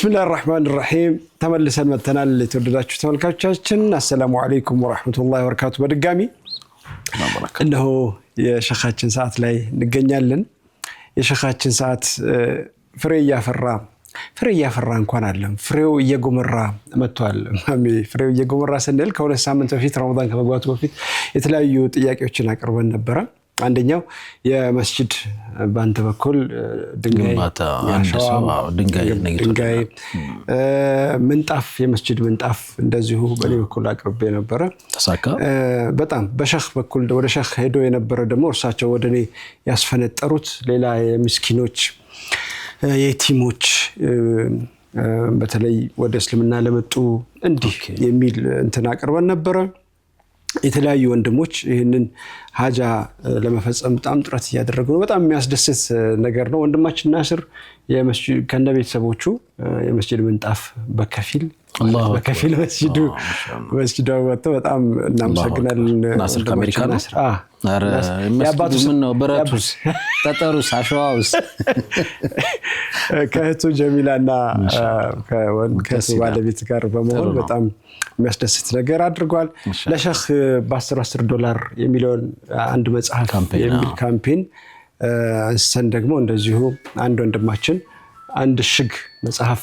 بسم الله الرحمن الرحيم تملسن متنال لتودداችሁ ተመልካቾቻችን السلام عليكم ورحمة الله وبركاته በድጋሚ እነሆ የሸኻችን ሰዓት ላይ እንገኛለን የሸኻችን ሰዓት ፍሬ ያፈራ እንኳን አይደለም ፍሬው እየጎመራ መጥቷል ማሚ ፍሬው እየጎመራ ስንል ከሁለት ሳምንት በፊት ረመዳን ከመግባቱ በፊት የተለያዩ ጥያቄዎችን አቀርበን ነበር አንደኛው የመስጂድ ባንተ በኩል ድንጋይ ምንጣፍ የመስጂድ ምንጣፍ እንደዚሁ በኔ በኩል አቅርቤ ነበር ተሳካ በጣም በሸኽ በኩል ወደ ሸኽ ሄዶ የነበረ ደግሞ እርሳቸው ወደኔ ያስፈነጠሩት ሌላ የምስኪኖች የቲሞች በተለይ ወደ እስልምና ለመጡ እንዲህ የሚል እንትን አቅርበን ነበር የተለያዩ ወንድሞች ይሄንን ሀጃ ለመፈጸም በጣም ጥረት ያደረጉ ነው በጣም የሚያስደስት ነገር ነው ወንድማችን ናስር የመስጂድ ከነቤተሰቦቹ የመስጂድ ምንጣፍ በከፊል መስጂዱ ወጥቶ በጣም እናመሰግናለን ናስር ከአሜሪካ ናስር ያባቱስ ምን ነው በረቱስ ተጠሩስ አሸዋውስ ከእህቱ ጀሚላና ከባለቤት ጋር በመሆን በጣም የሚያስደስት ነገር አድርጓል ለሸኽ $10 የሚሊዮን አንድ መጽሐፍ የሚል ካምፔን አንስተን ደግሞ እንደዚሁ አንድ ወንድማችን አንድ ሽግ መጽሐፍ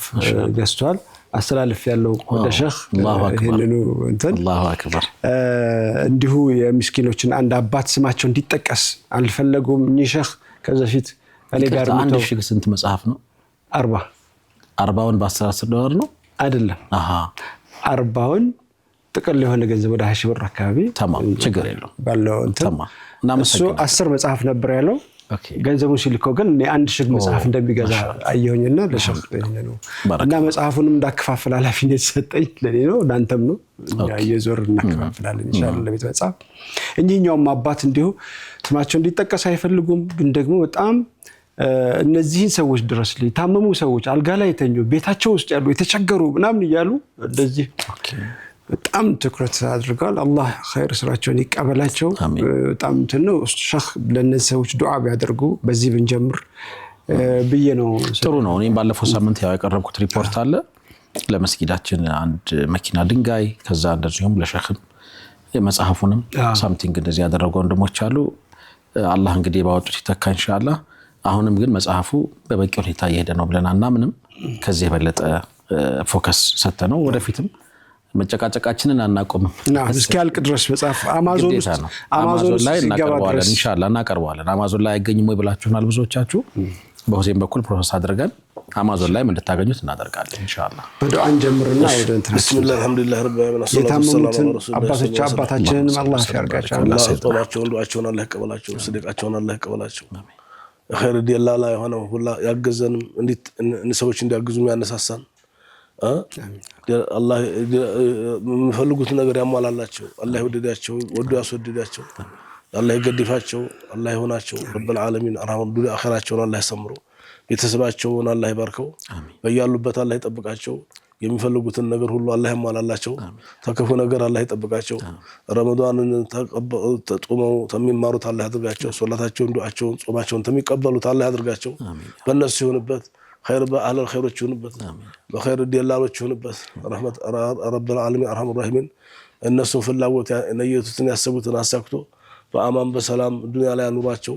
ገዝቷል አስተላልፍ ያለው ወደ ሸኽ ይሄንኑ እንትን አላሁ አክበር እንዲሁ የምስኪኖችን አንድ አባት ስማቸው እንዲጠቀስ አልፈለጉም ሸኽ ከዛፊት እኔ ጋር አንድ ሽግ ስንት መጽሐፍ ነው 40ውን $10 ነው አይደለም 40ውን ጥቅል የሆነ ገንዘብ ወደ 20 ብር አካባቢ ተማም ችግር የለው ባለው እንትን እሱ 10 መጽሐፍ ነበር ያለው ገንዘቡን ሲልከው ግን እኔ አንድ ሽግ መጽሐፍ እንደሚገዛ አየሁኝና ለሸኽ ነው እና መጽሐፉንም እንዳከፋፈል ኃላፊነት ሰጠኝ ለኔ ነው ዳንተም ነው ያየዞር እናከፋፍላለን ኢንሻአላህ ለቤት መጽሐፍ እኚህኛውም አባት እንዲሁ ስማቸው እንዲጠቀስ አይፈልጉም ግን ደግሞ በጣም እነዚህን ሰዎች ድረስ ታመሙ ሰዎች አልጋ ላይ ተኙ ቤታቸው ውስጥ ያሉ የተቸገሩ ምናምን ይያሉ እንደዚህ በጣም ትኩረት አድርጓል አላህ ኸይር ስራቸውን ይቀበላቸው በጣም ነው ሸኽ ለነዚህ ሰዎች ዱዓ ቢያደርጉ በዚህ ብንጀምር ብዬ ነው ጥሩ ነው እኔም ባለፈው ሳምንት ያቀረብኩት ሪፖርት አለ ለመስጊዳችን አንድ መኪና ድንጋይ ከዛ እንደዚሁም ለሸኽም የመጽሐፉንም ሳምቲንግ እንደዚህ ያደረገው ወንድሞች አሉ አላህ እንግዲህ ባወጡት ይተካ ኢንሻአላህ አሁንም ግን መጽሐፉ በበቂ ሁኔታ እየሄደ ነው ብለናልና ምንም ከዚህ የበለጠ ፎከስ ሰተነው ወደፊትም መጨቃጨቃችንን አናቆምም እስኪያልቅ ድረስ መጽሐፍ አማዞን ላይ እናቀርባለን ኢንሻአላህ እናቀርባለን አማዞን ላይ አይገኝም ወይ ብላችሁናል ብዙዎቻችሁ በሁሴን በኩል ፕሮሰስ አድርገን አማዞን ላይ እንድታገኙት እናደርጋለን ኢንሻአላህ በዱዓን ጀምርና ወደ እንትን ቢስሚላህ አልহামዱሊላህ ረቢል ዓለሚን አባታችንን አላህ ያርጋቸው አላህ ሰጣቸው ዱዓቸውን አላህ ይቀበላቸው ስደቃቸውን አላህ ይቀበላቸው ኸይር ዲላላ የሆነው ሁላ ያገዘንም እንዴት ሰዎች እንዲያግዙ ያነሳሳን አላህ የሚፈልጉት ነገር ያሟላላቸው አላህ ይወደዳቸው ወዶ ያስወደዳቸው አላህ ይገድፋቸው አላህ ይሆናቸው ረብል ዓለሚን አራውን ዱንያ አኺራቸውን አላህ ያሰምሩ ቤተሰባቸውን አላህ ይባርከው በያሉበት አላህ ይጠብቃቸው የሚፈልጉትን ነገር ሁሉ አላህ ያሟላላቸው ተከፉ ነገር አላህ ይጠብቃቸው ረመዳንን ተጦመው ተሚማሩት አላህ ያድርጋቸው ሶላታቸውን ዱዓቸውን ጾማቸውን ተሚቀበሉት አላህ ያድርጋቸው በእነሱ ይሁንበት خير بأهل الخير يشونبت بخير الدلال يشونبت رحمة رب العالمين أرحم الراحمين الناس في الله نيتوا يحسبوا ناسكتو فأمام بسلام الدنيا لا نوراتشو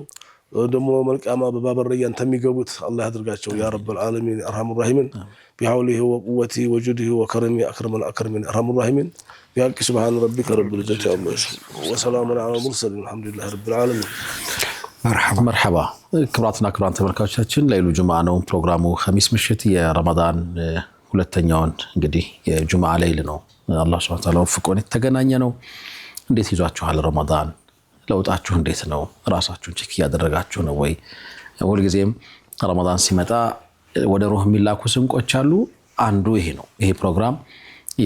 دمو ملك أما بباب الريان تمي قبوت الله يدرقاتشو يا رب العالمين أرحم الراحمين بحوله وقوته وجوده وكرمه أكرم الأكرمين أرحم الراحمين بحق سبحان ربك رب العزة عما يصفون وسلام على المرسلين الحمد لله رب العالمين مرحبا ክብራትና ክብራን ተመልካቾቻችን ለይሉ ጁማዓ ነው ፕሮግራሙ ኸሚስ ምሽት የረመዳን ሁለተኛውን እንግዲህ የጁማዓ ሌሊት ነው አላህ Subhanahu Wa Ta'ala ፍቆን የተገናኘ ነው እንዴት ይዟችኋል ረመዳን ለውጣችሁ እንዴት ነው ራሳችሁን ቼክ ያደረጋችሁ ነው ወይ ሁሉ ጊዜም ረመዳን ሲመጣ ወደ ሩህ ሚላኩ ስንቆች አሉ አንዱ ይሄ ነው ይሄ ፕሮግራም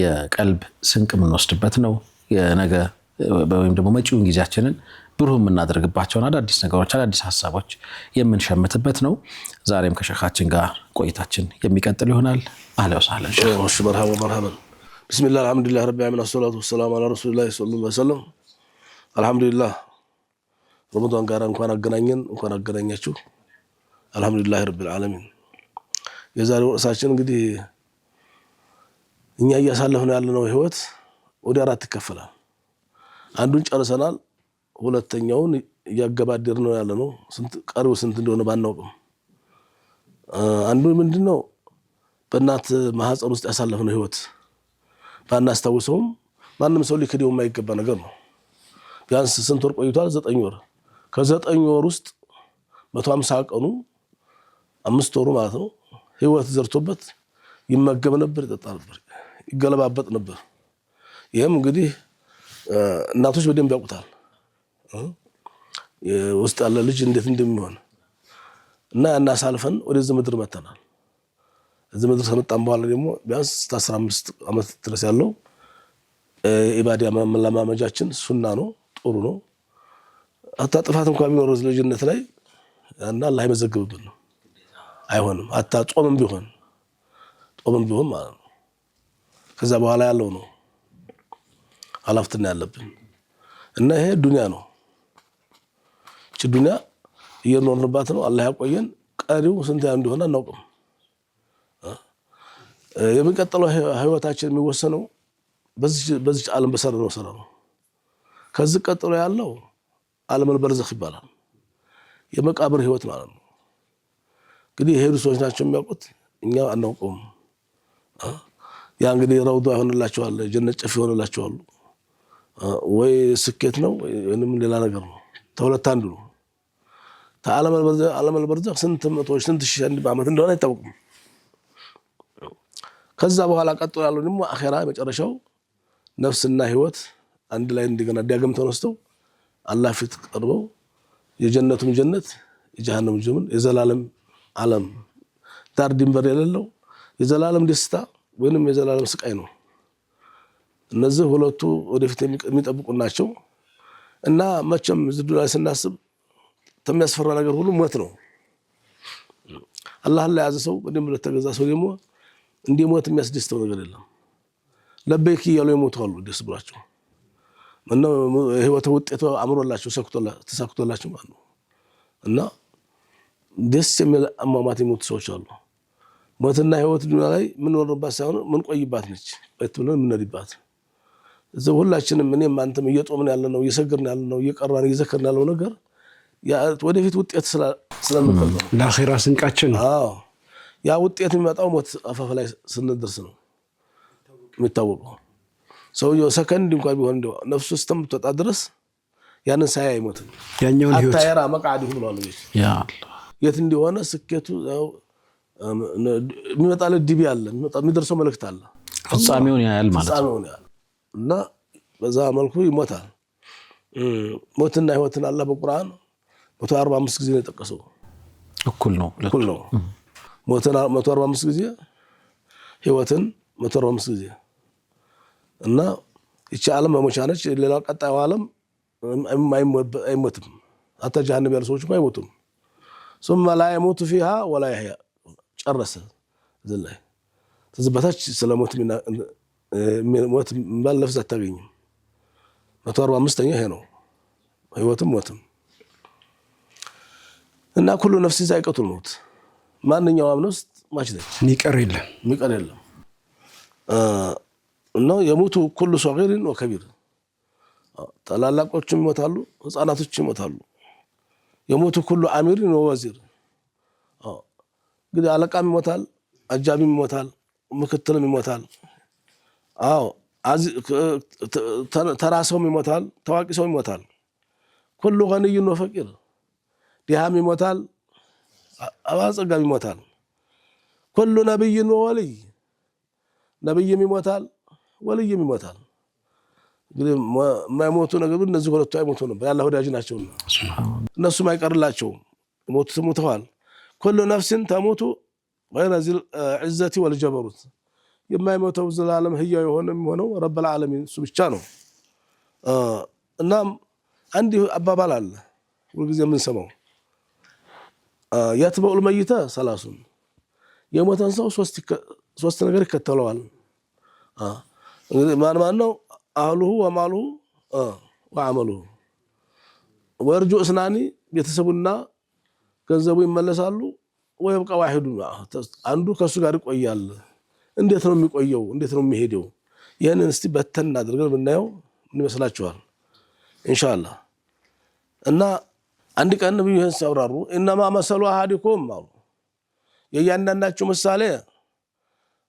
የቀልብ ስንቅ ምንወስድበት ነው የነገ ወይም ደግሞ መጪውን ጊዜያችንን ብሩህ ምናደርግባቸው አዳዲስ ነገሮች አዳዲስ ሐሳቦች የምንሸምትበት ነው ዛሬም ከሸኻችን ጋር ቆይታችን የሚቀጥል ይሆናል አህላ ወሰህላ ሸኽ መርሐባ ቢስሚላህ አልহামዱሊላህ ረቢል ዓለሚን ወሰላቱ ወሰላሙ ዐላ ረሱሊላህ ሰለላሁ ዐለይሂ ወሰለም አልহামዱሊላህ ረመዳን ጋር እንኳን አገናኛችሁ አልহামዱሊላህ ረቢል ዓለሚን የዛሬው ርዕሳችን እንግዲህ እኛ እያሳለፍን ያለነው ህይወት ወደ አራት ይከፈላል። አንዱን ጨርሰናል፣ ሁለተኛውን እያገባደድን ነው ያለነው። ቀሪው ስንት እንደሆነ ባናውቅም አንዱ ምንድነው በእናት ማህፀን ውስጥ ያሳለፍነው ህይወት ባናስታውሰውም ማንም ሰው ሊክደው የማይገባ ነገር ነው። ቢያንስ ስንት ወር ቆይቷል? 9 ወር። ከ9 ወር ውስጥ 150 ቀኑ 5 ወሩ ማለት ነው ህይወት ዘርቶበት ይመገብ ነበር፣ ይጠጣ ነበር፣ ይገለባበጥ ነበር። ይሄም እንግዲህ እናቶች በደንብ ያውቁታል ውስጥ ያለ ልጅ እንዴት እንደሚሆን እና እናሳልፈን ወደዚህ ምድር መተናል። እዚህ ምድር ከመጣን በኋላ ደግሞ ቢያንስ 15 ዓመት ድረስ ያለው ኢባዳ መለማመጃችን ሱና ነው፣ ጥሩ ነው። አታ ጥፋት እንኳን ቢኖር ልጅነት ላይ እና አላህ ይመዘግብብን ነው። አይሆንም አታ ጾምም ቢሆን ማለት ነው። ከዛ በኋላ ያለው ነው ኃላፊነት ያለብን እና ይሄ ዱንያ ነው። እቺ ዱንያ እየኖርንባት ነው። አላህ ያቆየን። ቀሪው ስንት እንደሆነ አናውቅም። የሚቀጥለው ህይወታችን የሚወሰነው በዚህ ዓለም በሰራነው ስራ ነው። ከዚህ ቀጥሎ ያለው ዓለሙል በርዘኽ ይባላል። የመቃብር ህይወት ማለት ነው። እንግዲህ የሄዱ ሰዎች ናቸው የሚያውቁት፣ እኛ አናውቀውም። ያ እንግዲህ ረውዳ ይሆንላቸዋል፣ ጀነት ጨፍ ይሆንላቸዋል። ወይ ስኬት ነው ወይንም ሌላ ነገር ነው። ተሁለት አንዱ ነው። ዓለሙል በርዘኽ ስንት መቶዎች ስንት ሺህ ዓመት እንደሆነ አይታወቅም። ከዛ በኋላ ቀጥሎ ያለው ደግሞ አኺራ መጨረሻው ነፍስና ህይወት አንድ ላይ እንደገና ዳግም ተነስተው አላህ ፊት ቀርበው የጀነቱም ጀነት የጀሃነም ጀሃነም የዘላለም ዓለም ዳር ድንበር የሌለው የዘላለም ደስታ ወይንም የዘላለም ስቃይ ነው። እነዚህ ሁለቱ ወደፊት የሚጠብቁ ናቸው እና መቼም ዝዱ ላይ ስናስብ ተሚያስፈራ ነገር ሁሉ ሞት ነው። አላህ ላይ ያዘ ሰው በደንብ ለተገዛ ሰው ደግሞ እንደ ሞት የሚያስደስተው ነገር የለም። ለበይክ እያሉ ይሞታሉ ደስ ብሏቸው እና ህይወት ውጤቱ አምሮላቸው ተሳክቶላቸው ማለት ነው። እና ደስ የሚል አሟሟት የሞቱ ሰዎች አሉ። ሞትና ህይወት ዱንያ ላይ ምን ወርባት ሳይሆን ምን ቆይባት ነች። በትብለን ምን ነዲባት እዛው ሁላችንም እኔም አንተም እየጦምን ያለነው እየሰገርን ያለነው እየቀራን እየዘከርን ያለው ነገር ያ ወደፊት ውጤት ስለምንቀበል ለአኺራ ስንቃችን ነው። አዎ ያ ውጤት የሚመጣው ሞት አፋፍ ላይ ስንደርስ ነው የሚታወቀው። ሰውየው ሰከንድ እንኳን ቢሆን እንደው ነፍሱ እስከምትወጣ ድረስ ያንን ሳይ አይሞትም። ያኛውን ህይወት አታየራ መቃዲሁ ብሏል። ያ አላህ የት እንደሆነ ስኬቱ የሚመጣለት ዲቢ አለ፣ የሚደርሰው መልእክት አለ። ፍጻሜውን ያያል ማለት ነው። ፍጻሜውን ያያል እና በዛ መልኩ ይሞታል። ሞትና ህይወትን አላህ በቁርአን 145 ጊዜ ነው የጠቀሰው። እኩል ነው። ሞትን 145 ጊዜ ህይወትን 145 ጊዜ እና እቺ ዓለም መሞቻ ነች። ሌላው ቀጣዩ ዓለም አይሞትም። አታ ጀሃነም ያሉ ሰዎች እንኳን አይሞቱም። ثم لا يموت فيها ولا يحيى ጨረሰ ዘላይ ተዝበታች ስለሞት ሞት ባለፍዝ አታገኝም። 145ኛ ይሄ ነው ህይወትም ሞትም እና ኩሉ ነፍስ ዛኢቀቱል መውት ማንኛውም ነፍስ ማች ነች። የሚቀር የለም እና የሞቱ ኩሉ ሶጊርን ወከቢር ታላላቆችም ይሞታሉ፣ ህፃናቶችም ይሞታሉ። የሞቱ ኩሉ አሚርን ወወዚር እንግዲህ አለቃም ይሞታል፣ አጃቢም ይሞታል፣ ምክትልም ይሞታል። አዎ ተራሰውም ይሞታል፣ ታዋቂ ሰውም ይሞታል። ኩሉ ገኒይን ወፈቂር ዲሃም ይሞታል፣ አባጸጋም ይሞታል። ኩሉ ነብይን ወወልይ ነብይም ይሞታል፣ ወልይም ይሞታል። እንግዲህ የማይሞቱ ነገር እነዚህ ሁለቱ አይሞቱ ነበር። ያላህ ወዳጅ ናቸውና እነሱም አይቀርላቸውም። ሞቱ ሞተዋል። ኩሉ ነፍስን ተሞቱ غير ذي العزة والجبروت የማይሞተው ዘላለም ህያው የሆነው ረብል ዓለሚን እሱ ብቻ ነው። እናም አንድ አባባል አለ ሁልጊዜ የምንሰማው ያትበኡል መይተ ሰላሱን የሞተን ሰው ሶስት ነገር ይከተለዋል። እንግዲህ ማን ነው? አህሉሁ ወማሉሁ ወአመሉሁ ወርጁ እስናኒ ቤተሰቡና ገንዘቡ ይመለሳሉ። ወይብቃ ዋሂዱ አንዱ ከሱ ጋር ይቆያል። እንዴት ነው የሚቆየው? እንዴት ነው የሚሄደው? ይሄንን እስቲ በተን አድርገን ብናየው ምን ይመስላችኋል? ኢንሻአላህ እና አንድ ቀን ነብዩ ይሄን ሲያብራሩ ኢነማ መሰሉ አሐዲኩም አሉ የእያንዳንዳችሁ ምሳሌ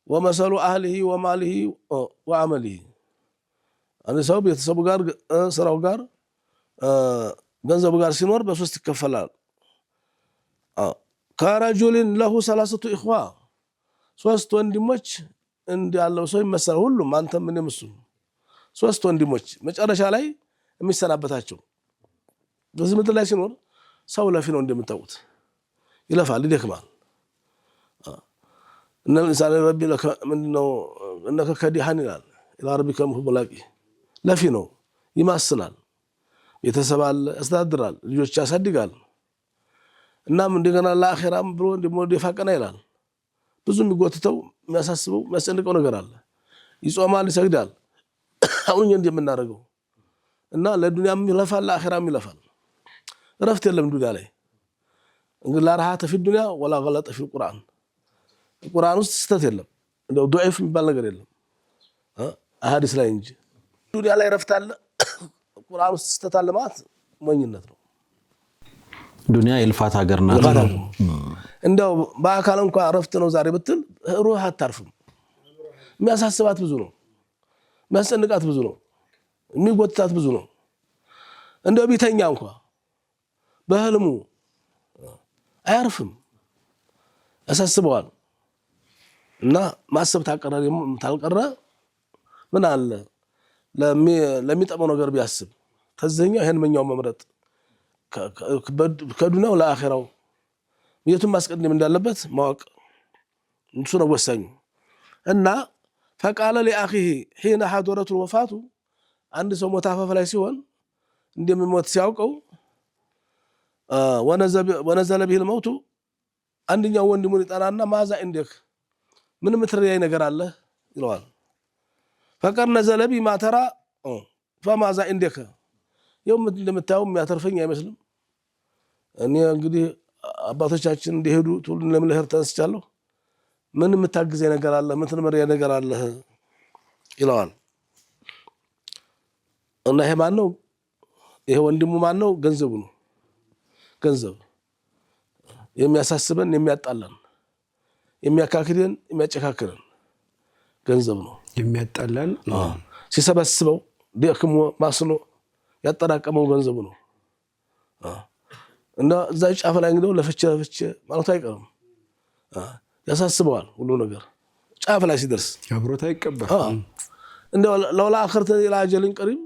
ወመሰሉ አህሊሂ ወማሊሂ ወአመሊሂ አንድ ሰው ቤተሰቡ ጋር ስራው ጋር ገንዘቡ ጋር ሲኖር በሶስት ይከፈላል። ከረጁልን ለሁ ሰላሰቱ ኢኽዋ ሶስት ወንድሞች እንዳለው ሰው ይመሰላል። ሁሉም አንተም እኔም እሱም ሶስት ወንድሞች መጨረሻ ላይ የሚሰናበታቸው በዚህ ምድር ላይ ሲኖር ሰው ለፊ ነው እንደምታውቁት ይለፋል ይደክማል። እነ ኢንሳን ረቢ ለከ ምንድነው እነከ ከዲሃን ይላል ኢላ ረቢከ ሙላቂ ለፊ ነው ይማስናል። ቤተሰብ አለ ያስተዳድራል፣ ልጆች ያሳድጋል። እናም እንደገና ለአኺራም ብሎ ደግሞ ደፋ ቀና ይላል። ብዙ የሚጎትተው የሚያሳስበው የሚያስጨንቀው ነገር አለ። ይጾማል፣ ይሰግዳል አሁን እንደምናደርገው እና ለዱንያም ይለፋል ለአኺራም ይለፋል። ረፍት የለም ዱንያ ላይ እንግዲህ ላራሃተ في الدنيا ولا غلط في القرآن ቁርአን ውስጥ ስተት የለም እንደው ضعيف የሚባል ነገር የለም አሐዲስ ላይ እንጂ ዱንያ ላይ ረፍት አለ ቁርአን ውስጥ ስተት አለ ማለት ሞኝነት ነው። ዱንያ የልፋት ሀገር ናት። እንደው በአካል እንኳን ረፍት ነው ዛሬ ብትል ሩህ አታርፍም። የሚያሳስባት ብዙ ነው፣ የሚያስጨንቃት ብዙ ነው፣ የሚጎትታት ብዙ ነው። እንደው ቢተኛ እንኳን በህልሙ አያርፍም፣ ያሳስበዋል። እና ማሰብ ታልቀረ ምን አለ ለሚጠመው ነገር ቢያስብ ተዘኛው ይሄን መኛው መምረጥ ከዱንያው ለአኺራው የቱን ማስቀደም እንዳለበት ማወቅ እሱ ነው ወሳኙ። እና فقال لاخيه حين حضرته الوفاه አንድ ሰው ሞት አፋፍ ላይ ሲሆን እንደሚሞት ሲያውቀው ወነዘለ به الموت አንደኛው ወንድሙን ይጠራና ማዛ እንደክ ምን ምትረያይ ነገር አለ ይለዋል። فقال نزل بي ما ترى فماذا عندك يوم እንደምታየው የሚያተርፈኝ አይመስልም። እኔ እንግዲህ አባቶቻችን እንደሄዱ ቱል ለምለህር ተንስቻለሁ ምን የምታግዘኝ ነገር አለ ምን ትመሪያ ነገር አለ ይለዋል። እና ይሄ ማን ነው? ይሄ ወንድሙ ማን ነው? ገንዘቡ ነው። ገንዘብ የሚያሳስበን የሚያጣላን የሚያካክደን የሚያጨካክረን ገንዘብ ነው የሚያጣላን። ሲሰበስበው ደክሞ ማስኖ ያጠራቀመው ገንዘቡ ነው። እና እዛ ጫፍ ላይ እንግዲህ ለፍቼ ማለት አይቀርም ያሳስበዋል ሁሉ ነገር ጫፍ ላይ ሲደርስ አብሮት አይቀበል እንደው ለውላ አخرተ ኢላ አጀልን ቀሪም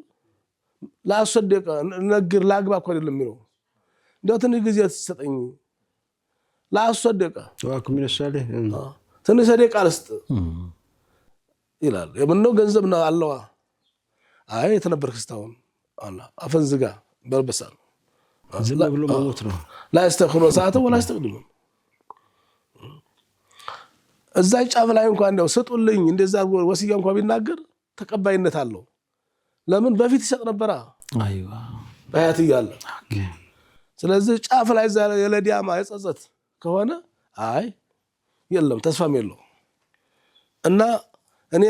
ላሰደቀ ነገር ላግባ እኮ አይደለም የሚለው እንደው ትንሽ ጊዜ ተሰጠኝ ላሰደቀ ወአኩም ምን ሻለ ትንሽ ሰደቃ አልስጥ ይላል። የምነው ገንዘብ ነው አለዋ አይ ተነበርክስታውን አላ አፈንዝጋ በልበሳል ዝም ብሎ መሞት ነው። لا يستخروا ساعته ولا يستقدمون እዛ ጫፍ ላይ እንኳን እንደው ስጡልኝ እንደዛ ወሲያ እንኳን ቢናገር ተቀባይነት አለው። ለምን በፊት ይሰጥ ነበር አይዋ በያት ይያል። ስለዚህ ጫፍ ላይ የለዲያማ የጸጸት ከሆነ አይ የለም ተስፋም የለው እና እኔ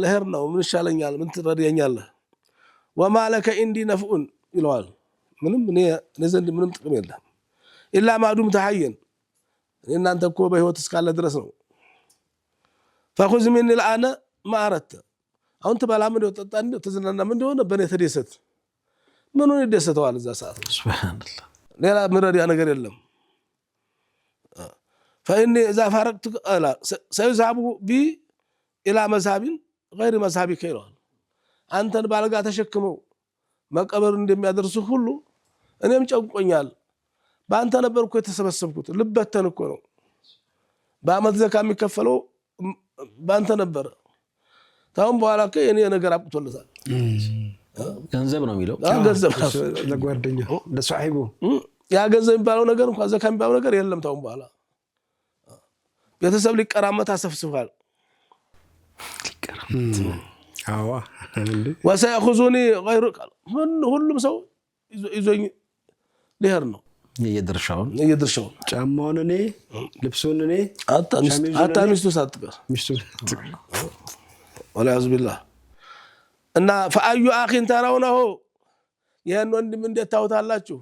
ለሄር ነው ምን ይሻለኛል ምን ትረዳኛለህ وما لك عندي نفع ይለዋል። ምንም እኔ ዘንድ ምንም ጥቅም የለም ኢላ ማዱም ተሐየን እናንተ እኮ በህይወት እስካለ ድረስ ነው። فخذ مني الآن ما أردت አሁን ተባላም እንደው ተጣ እንደው ተዝናናም እንደሆነ በኔ ተደሰት ምን ሆነ ደሰተዋል እዛ ሰዓት ሱብሃንአላህ ሌላ ምረዲያ ነገር የለም። فإني إذا فارقت سيذهب بي إلى مذهب غير مذهبك ይለዋል። አንተን ባልጋ ተሸክመው መቀበር እንደሚያደርሱ ሁሉ እኔም ጨንቆኛል በአንተ ነበርኩ የተሰበሰብኩት ልበተን እኮ ነው በአመት ዘካ የሚከፈለው በአንተ ነበር ታውን በኋላ ከእኔ ነገር አጥቶለታል። ገንዘብ ነው የሚለው ገንዘብ ለጓደኛው ለሷሂቡ ያ ገንዘብ የሚባለው ነገር እንኳን ዘካ የሚባለው ነገር የለም። ታውን በኋላ ቤተሰብ ሊቀራመት አሰፍስፋል አዋ እንዴ وسيأخذوني غير ሁሉም ሰው ይዞኝ ሊሄድ ነው የድርሻውን ጫማውን እኔ ልብሱን እኔ አታ ሚስቱ ሳትቀር ወላሂ ቢላህ እና ፈአዩ አኺን ተራውነሁ ይሄን ወንድም እንዴት ታውታላችሁ?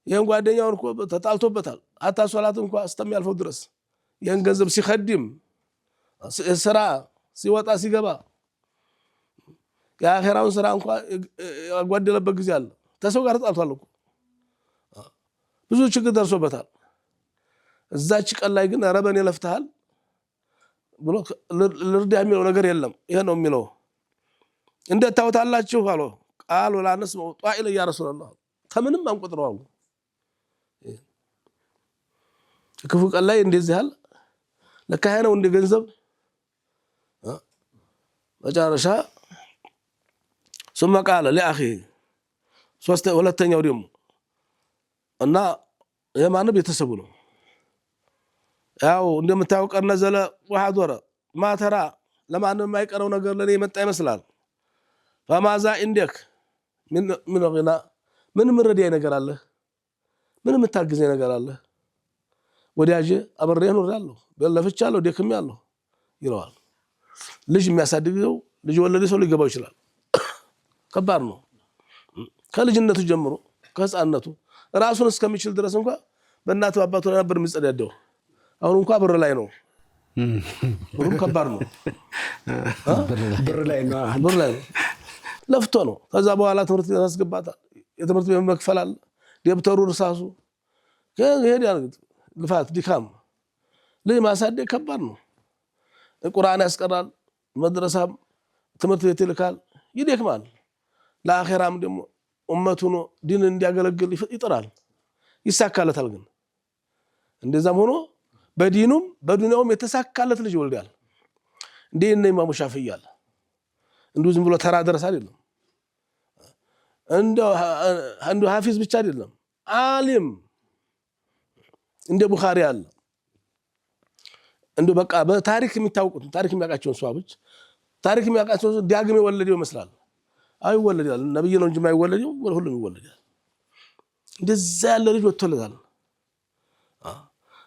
ይሄን ጓደኛውን እኮ ተጣልቶበታል አታ ሶላት እንኳን አስተሚያልፈው ድረስ ይሄን ገንዘብ ሲخدም ስራ ሲወጣ ሲገባ የአኺራውን ስራ እንኳን ያጓደለበት ጊዜ አለ። ተሰው ጋር ተጣልቷል እኮ ብዙ ችግር ደርሶበታል። እዛች ቀን ላይ ግን ረበኔ ለፍተሃል ብሎ ልርዳ የሚለው ነገር የለም። ይሄ ነው የሚለው። እንዴት ታውታላችሁ አሉ ቃል ወላ ነስመው ጧኢለ ያ ረሱላህ ከምንም አንቆጥረው አሉ። ክፉ ቀን ላይ እንደዚህ አለ ለካ ነው እንደ ገንዘብ መጨረሻ ثم قال لاخي ሁለተኛው ደግሞ እና የማን ቤተሰቡ ነው ያው እንደምታውቀው ቀን ዘለ ወሐዶረ ማተራ ለማንም የማይቀረው ነገር ለኔ መጣ ይመስላል። فماذا عندك ምን غنا ምን ምረዲያ ነገር አለ? ምን የምታግዘኝ ነገር አለ? ወዲያጄ አብሬህ ኖራለሁ በለፍቻለሁ ደክሜያለሁ ይለዋል። ልጅ የሚያሳድገው ልጅ ወለደ ሰው ሊገባው ይችላል። ከባድ ነው። ከልጅነቱ ጀምሮ ከህፃንነቱ ራሱን እስከሚችል ድረስ እንኳን በእናቱ አባቱ ነበር የሚጸዳደው። አሁን እንኳን ብር ላይ ነው። ብሩ ከባድ ነው። ብር ላይ ነው ለፍቶ ነው። ከዛ በኋላ ትምህርት ያስገባታል። የትምህርት ቤት መክፈል አለ። ደብተሩ ርሳሱ ከሄድ ያርግ ልፋት ድካም ልጅ ማሳደግ ከባድ ነው። ቁርአን ያስቀራል፣ መድረሳም ትምህርት ቤት ይልካል፣ ይደክማል። ለአኺራም ደግሞ ኡመቱን ዲን እንዲያገለግል ይጥራል፣ ይሳካለታል። ግን እንደዛም ሆኖ በዲኑም በዱንያውም የተሳካለት ልጅ ይወልዳል። እንደ ኢማሙ ሻፊዒ ያለ እንዱ ዝም ብሎ ተራ ደረስ አይደለም። አንዱ ሐፊዝ ብቻ አይደለም፣ ዓሊም እንደ ቡኻሪ ያለ እንዱ በቃ በታሪክ የሚታወቁት ታሪክ የሚያውቃቸው ሰዎች ታሪክ የሚያውቃቸው ዳግም የወለደው ይመስላል። አይወለዳል ነብይ ነው እንጂ የማይወለደው ሁሉም ይወለዳል። እንደዛ ያለ ልጅ ወጥቶለታል።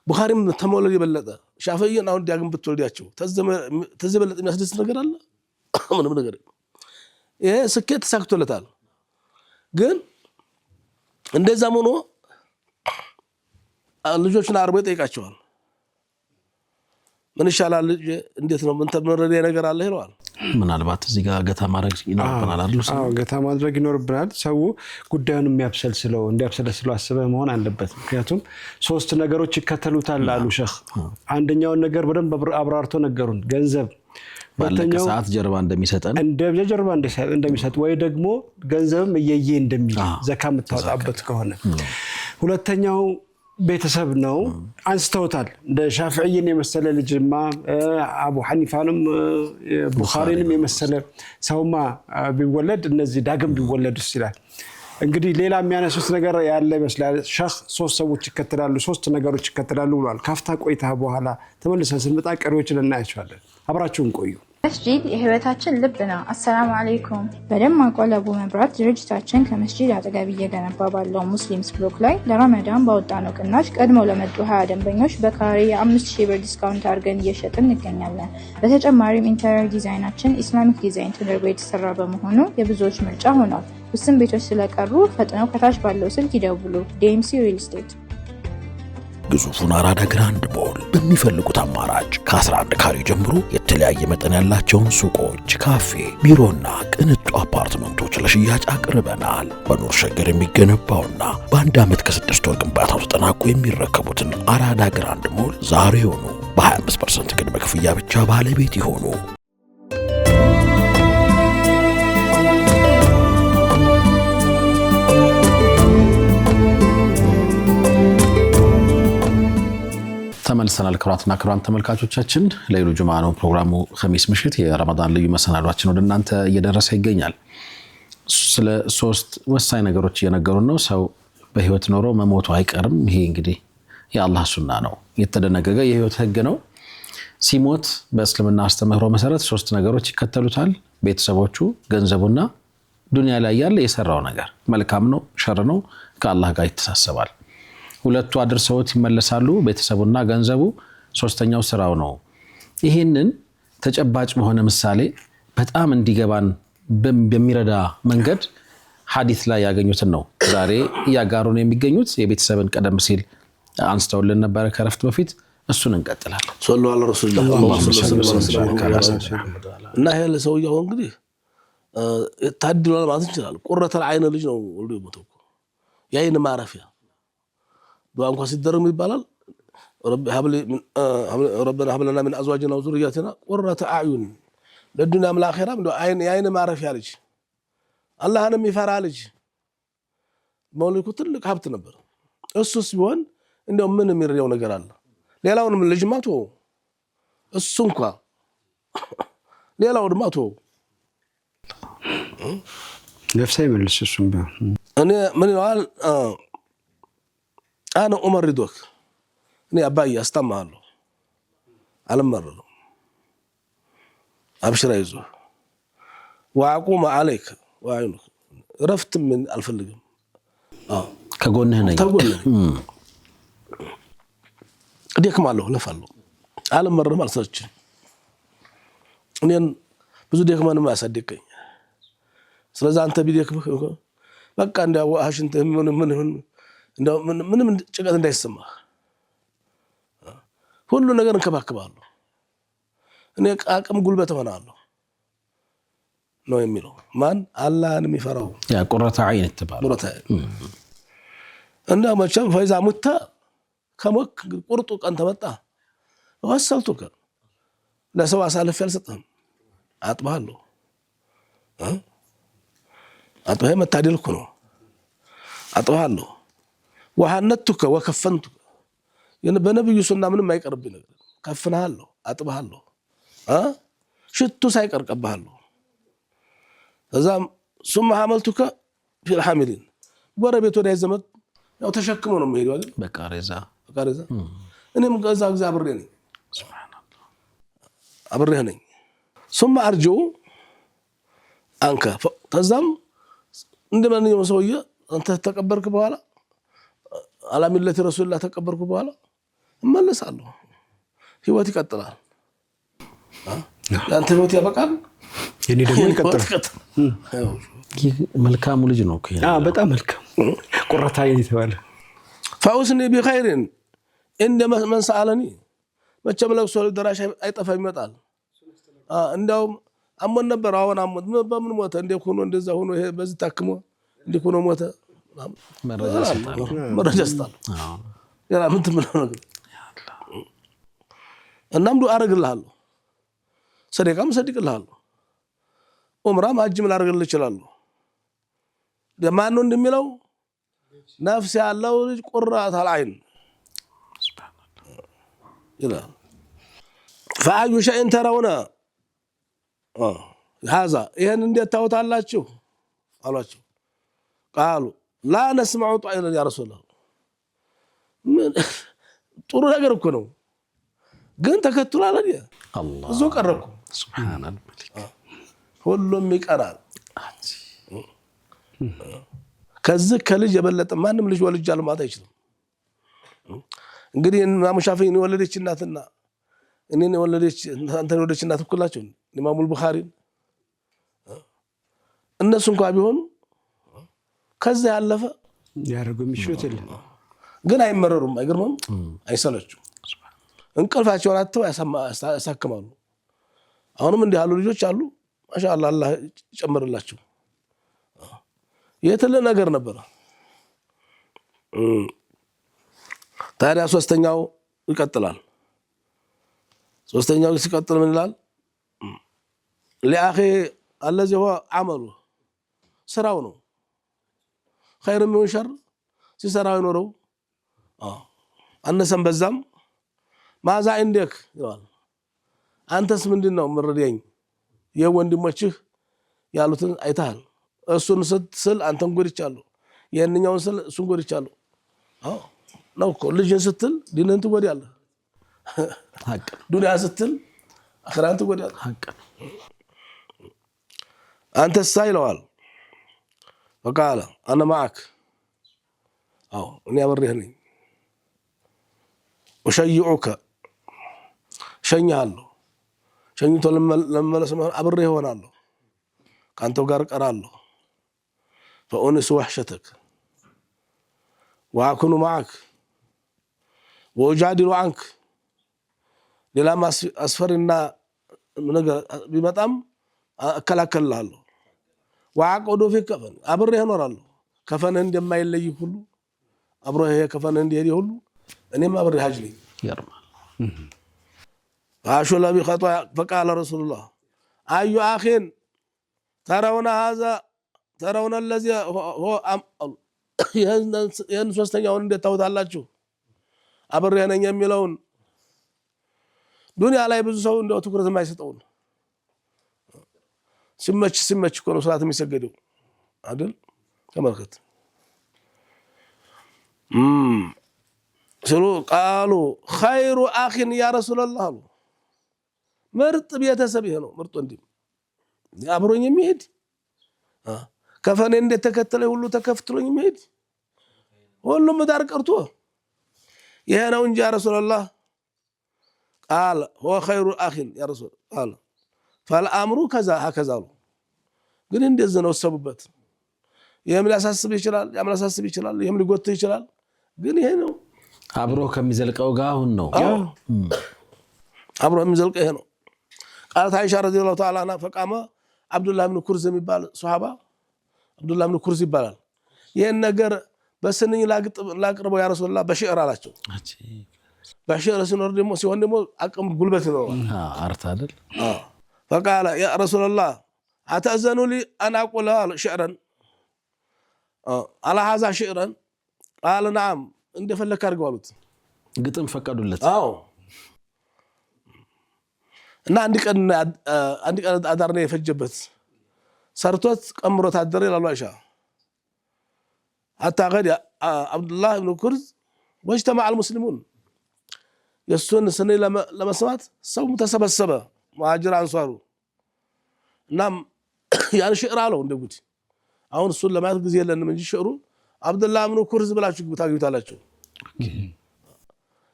ቡኻሪም ተመወለደ የበለጠ ሻፊዒን አሁን ዳግም ብትወልዳቸው ተዘበለጠ የሚያስደስት ነገር አለ? ምንም ነገር ይሄ ስኬት ተሳክቶለታል። ግን እንደዛም ሆኖ ልጆችን አርቦ ይጠይቃቸዋል። ምን ይሻላል ልጅ እንዴት ነው ምን ተመረደ ነገር አለ ይለዋል። ምናልባት እዚህ ጋር ገታ ማድረግ ይኖርብናል አይደል? አዎ ገታ ማድረግ ይኖርብናል። ሰው ጉዳዩን እንዲያብሰለስለው አስበህ መሆን አለበት። ምክንያቱም ሶስት ነገሮች ይከተሉታል አሉ ሸህ። አንደኛውን ነገር በደንብ አብራርቶ ነገሩን ገንዘብ ባለቀ ሰዓት ጀርባ እንደሚሰጥ ወይ ደግሞ ገንዘብም እየየ እንደሚል ዘካ የምታወጣበት ከሆነ ሁለተኛው ቤተሰብ ነው። አንስተውታል። እንደ ሻፊዒን የመሰለ ልጅማ አቡ ሐኒፋንም ቡኻሪንም የመሰለ ሰውማ ቢወለድ እነዚህ ዳግም ቢወለዱስ ይላል። እንግዲህ ሌላ የሚያነሱት ነገር ያለ ይመስላል። ሸህ ሶስት ሰዎች ይከተላሉ፣ ሶስት ነገሮች ይከተላሉ ብሏል። ካፍታ ቆይታ በኋላ ተመልሰን ስንመጣ ቀሪዎችን እናያቸዋለን። አብራችሁን ቆዩ። መስጂድ የህይወታችን ልብ ነው። አሰላሙ አለይኩም። በደማቅ ለቡ መብራት ድርጅታችን ከመስጂድ አጠገብ እየገነባ ባለው ሙስሊምስ ብሎክ ላይ ለረመዳን ባወጣነው ቅናሽ ቀድመው ለመጡ 20 ደንበኞች በካሬ የ5000 ብር ዲስካውንት አድርገን እየሸጥን እንገኛለን። በተጨማሪም ኢንተሪየር ዲዛይናችን ኢስላሚክ ዲዛይን ተደርጎ የተሰራ በመሆኑ የብዙዎች ምርጫ ሆኗል። ውስን ቤቶች ስለቀሩ ፈጥነው ከታች ባለው ስልክ ይደውሉ። ዲኤምሲ ሪል ስቴት። ግዙፉን አራዳ ግራንድ ሞል በሚፈልጉት አማራጭ ከ11 ካሬ ጀምሮ የተለያየ መጠን ያላቸውን ሱቆች፣ ካፌ፣ ቢሮና ቅንጡ አፓርትመንቶች ለሽያጭ አቅርበናል። በኑር ሸገር የሚገነባውና በአንድ ዓመት ከ6 ወር ግንባታው ተጠናቆ የሚረከቡትን አራዳ ግራንድ ሞል ዛሬውኑ በ25% ቅድመ ክፍያ ብቻ ባለቤት ይሆኑ። ተመልሰናል። ክብራትና ክብራን ተመልካቾቻችን ለይሉ ጁማ ነው ፕሮግራሙ። ኸሚስ ምሽት የረመዳን ልዩ መሰናዷችን ወደ እናንተ እየደረሰ ይገኛል። ስለ ሶስት ወሳኝ ነገሮች እየነገሩን ነው። ሰው በህይወት ኖሮ መሞቱ አይቀርም። ይሄ እንግዲህ የአላህ ሱና ነው፣ የተደነገገ የህይወት ህግ ነው። ሲሞት በእስልምና አስተምህሮ መሰረት ሶስት ነገሮች ይከተሉታል። ቤተሰቦቹ፣ ገንዘቡና ዱንያ ላይ ያለ የሰራው ነገር መልካም ነው ሸር ነው ከአላህ ጋር ይተሳሰባል። ሁለቱ አድርሰውት ይመለሳሉ ቤተሰቡና ገንዘቡ ሶስተኛው ስራው ነው ይሄንን ተጨባጭ በሆነ ምሳሌ በጣም እንዲገባን በሚረዳ መንገድ ሐዲስ ላይ ያገኙትን ነው ዛሬ ያጋሩን የሚገኙት የቤተሰብን ቀደም ሲል አንስተውልን ነበር ከረፍት በፊት እሱን እንቀጥላለን ሰለላሁ ዐለይሂ ወሰለም እና ይሄ ለሰውየው እንግዲህ ታድሏል ማለት እንችላለን ቁረተ العين ልጅ ነው ወልዶ የሞተው ያይን ማረፊያ ዱዓ እንኳን ሲደረግ ይባላል ربنا هب لنا من ازواجنا وذرياتنا قرة اعين ለዱንያ ለአኺራም ያይን ማረፊያ ልጅ አላህን የሚፈራ ልጅ መውሊኩ ትልቅ ሀብት ነበር እሱስ ቢሆን እንደው ምን የሚረዳው ነገር አለ ሌላውንም ልጅ ማቶ እሱ እንኳን ሌላውን ማቶ ነፍሴ መልስ እሱም እኔ ምን ይላል انا امرضك እኔ አባዬ አስተማሃለሁ አልመረረም አብሽራ ይዞ واقوم عليك وعينك رفت من الفلقم ከጎንህ ነኝ ደክማለሁ ለፋለሁ አልመረረም አልሰች እኔን ብዙ ደክማንም ያሳደከኝ ስለዚህ አንተ ቢደክምህ በቃ እንደው አሽንተ ምንም ጭቀት እንዳይሰማህ ሁሉ ነገር እንከባከባለሁ እኔ አቅም ጉልበት ሆናለሁ ነው የሚለው ማን አላህን የሚፈራው ያ ቁረተ አይን ተባለ ቁረተ እና መቼም ፈይዛ ሙታ ከሞክ ቁርጡ ቀን ተመጣ ወሰልቱከ ለሰው አሳልፍ ያልሰጠም አጥባለሁ አጥባህ መታደልኩ ነው አጥባለሁ ወሐነቱከ ወከፈንቱከ በነብዩ ሱና ምንም አይቀርብ ነገር ከፍናለሁ አጥባለሁ ሽቱ ሳይቀርቀባለሁ እዛም ثم حملتك في الحاملين ጎረቤት ወዳይ ዘመድ ያው ተሸክሞ ነው የሚሄደው አይደል በቃሬዛ እኔም ገዛ እግዚአብሔር ነኝ ሱብሃንአላህ አብሬህ ነኝ ثم ارجو አንከ ተዛም እንደማንኛውም ሰውዬ አንተ ተቀበርክ በኋላ አላሚለት ረሱላህ ተቀበርኩ በኋላ እመለሳለሁ ህይወት ይቀጥላል ያንተ ህይወት ያበቃል የኔ ደግሞ ይቀጥላል መልካሙ ልጅ ነው በጣም መልካም ቁረታ ይተዋል فاوسني بخير عندما من سالني መቼም ለቅሶ ደራሽ አይጠፋ ይመጣል እንደው አሞን ነበር አሁን አሞት በምን ሞተ እንደኮነ እንደዛ ሆኖ ይሄ በዚህ ታክሞ እንደኮነ ሞተ መረጃ ስጣል ያላ ምን ትምለው ነገር እናም ዱዓ አረግልሃለሁ ሰደቃም ሰድቅልሃለሁ ኡምራም ሀጅም ላረግልህ እችላለሁ ለማን ነው እንደሚለው ነፍስ ያለው ልጅ ቁራተ العين ይላል فاي شيء ترون هذا ይሄን እንዴት ታውታላችሁ አሏቸው قالوا لا نسمع طائلا يا رسول الله ጥሩ ነገር እኮ ነው ግን ተከትሏል አይደል አላህ እዞ ቀረኩ ሱብሃንአላህ ሁሉም ይቀራል ከዚህ ከልጅ የበለጠ ማንም ልጅ ወልጃለሁ ማለት አይችልም እንግዲህ ኢማሙ ሻፊዒ ወለደች እናትና እኔን ወለደች አንተን ወለደች እናት እኩላቸው ኢማሙ ቡኻሪ እነሱ እንኳን ቢሆኑ ከዛ ያለፈ ያረጉ ምሽት የለም ግን አይመረሩም አይገርምም አይሰለቹም እንቅልፋቸውን አጥተው ያሳክማሉ አሁንም እንዲህ ያሉ ልጆች አሉ ማሻአላህ አላህ ይጨምርላቸው የተለ ነገር ነበር ታዲያ ሶስተኛው ይቀጥላል ሶስተኛው ሲቀጥል ምን ይላል ለአኺ الذي هو عمله ስራው ነው خير من شر ሲሰራው ይኖረው አነሰም በዛም ማዛ እንደክ ይላል አንተስ ምንድነው ምረደኝ የወንድሞችህ ያሉትን አይታል እሱን ስትል አንተን ጎድቻለሁ የእኛውን ስል እሱን ጎድቻለሁ ነው እኮ ልጅን ስትል ዲንን ትጎዳለህ ሐቅ ዱንያ ስትል አኺራን ትጎዳለህ ሐቅ አንተ ሳይለዋል وقال انا معك እኔ አብሬህ ነኝ ወሸይዑከ ሸኛለሁ ሸኝቶ ለመለስ አብሬ እሆናለሁ ካንተው ጋር ቀራለሁ فأنس وحشتك وأكون معك وأجادل عنك ሌላ አስፈሪና ነገር ቢመጣም እከላከልልሃለሁ ወአቅዱ ፊ ከፈን አብሬ እኖራለሁ ከፈን እንደማይለይ ሁሉ አብሮ ይሄ ከፈን እንደሄደ ሁሉ እኔም አብሬ ሀጅ ነኝ ይርማ فاشل بخطا فقال رسول الله أي أخ ترون الذي هو ያን ሶስተኛውን እንደታውታላችሁ አብሬ ነኝ የሚለውን ዱንያ ላይ ብዙ ሰው እንደው ትኩረት የማይሰጠው ሲመች እኮ ነው ሶላት የሚሰገደው አይደል ተመልከት ስሉ ቃሉ خير اخ يا رسول الله ምርጥ ቤተሰብ ይሄ ነው ምርጥ ወንድም አብሮኝ የሚሄድ ከፈኔ እንደተከተለ ሁሉ ተከፍትሎኝ የሚሄድ ሁሉም ዳር ቀርቶ ይሄ ነው እንጂ ያ رسول الله قال هو خير اخ يا رسول قال فالامر كذا هكذا ግን እንደዚህ ነው ሰቡበት ይሄም ሊያሳስብ ይችላል ያም ሊያሳስብ ይችላል ይሄም ሊጎት ይችላል ግን ይሄ ነው አብሮ ከሚዘልቀው ጋር አሁን ነው አብሮ የሚዘልቀው ይሄ ነው قالت عائشة رضي الله تعالى عنها فقام عبد الله بن كرز የሚባል ሱሐባ عبد الله بن كرز ይባላል ይሄን ነገር በስንኝ ላቅርበው ያ ረሱላህ በሽዕር አላቸው በሽዕር ሲኖር ደግሞ ሲሆን ደግሞ አቅም ጉልበት ነው አርታ አይደል فقال يا رسول الله أتأذنوا لي أن أقول شعرا على هذا شعرا قال نعم عند فلك أرجوالت ግጥም ፈቀዱለት እና አንድ ቀን አዳርነ የፈጀበት ሰርቶት ቀምሮት አደረ ይላሉ አይሻ حتى غد عبد الله بن كرز واجتمع المسلمون يسون سنه لما سمعت ሰው ተሰበሰበ مهاجر አንሷሩ እናም ያን ሽዕር አለው እንደጉት አሁን እሱን ለማየት ጊዜ የለንም እንጂ ሽዕሩ አብዱላህ ብኑ ኩርዝ ብላችሁ ታዩታላችሁ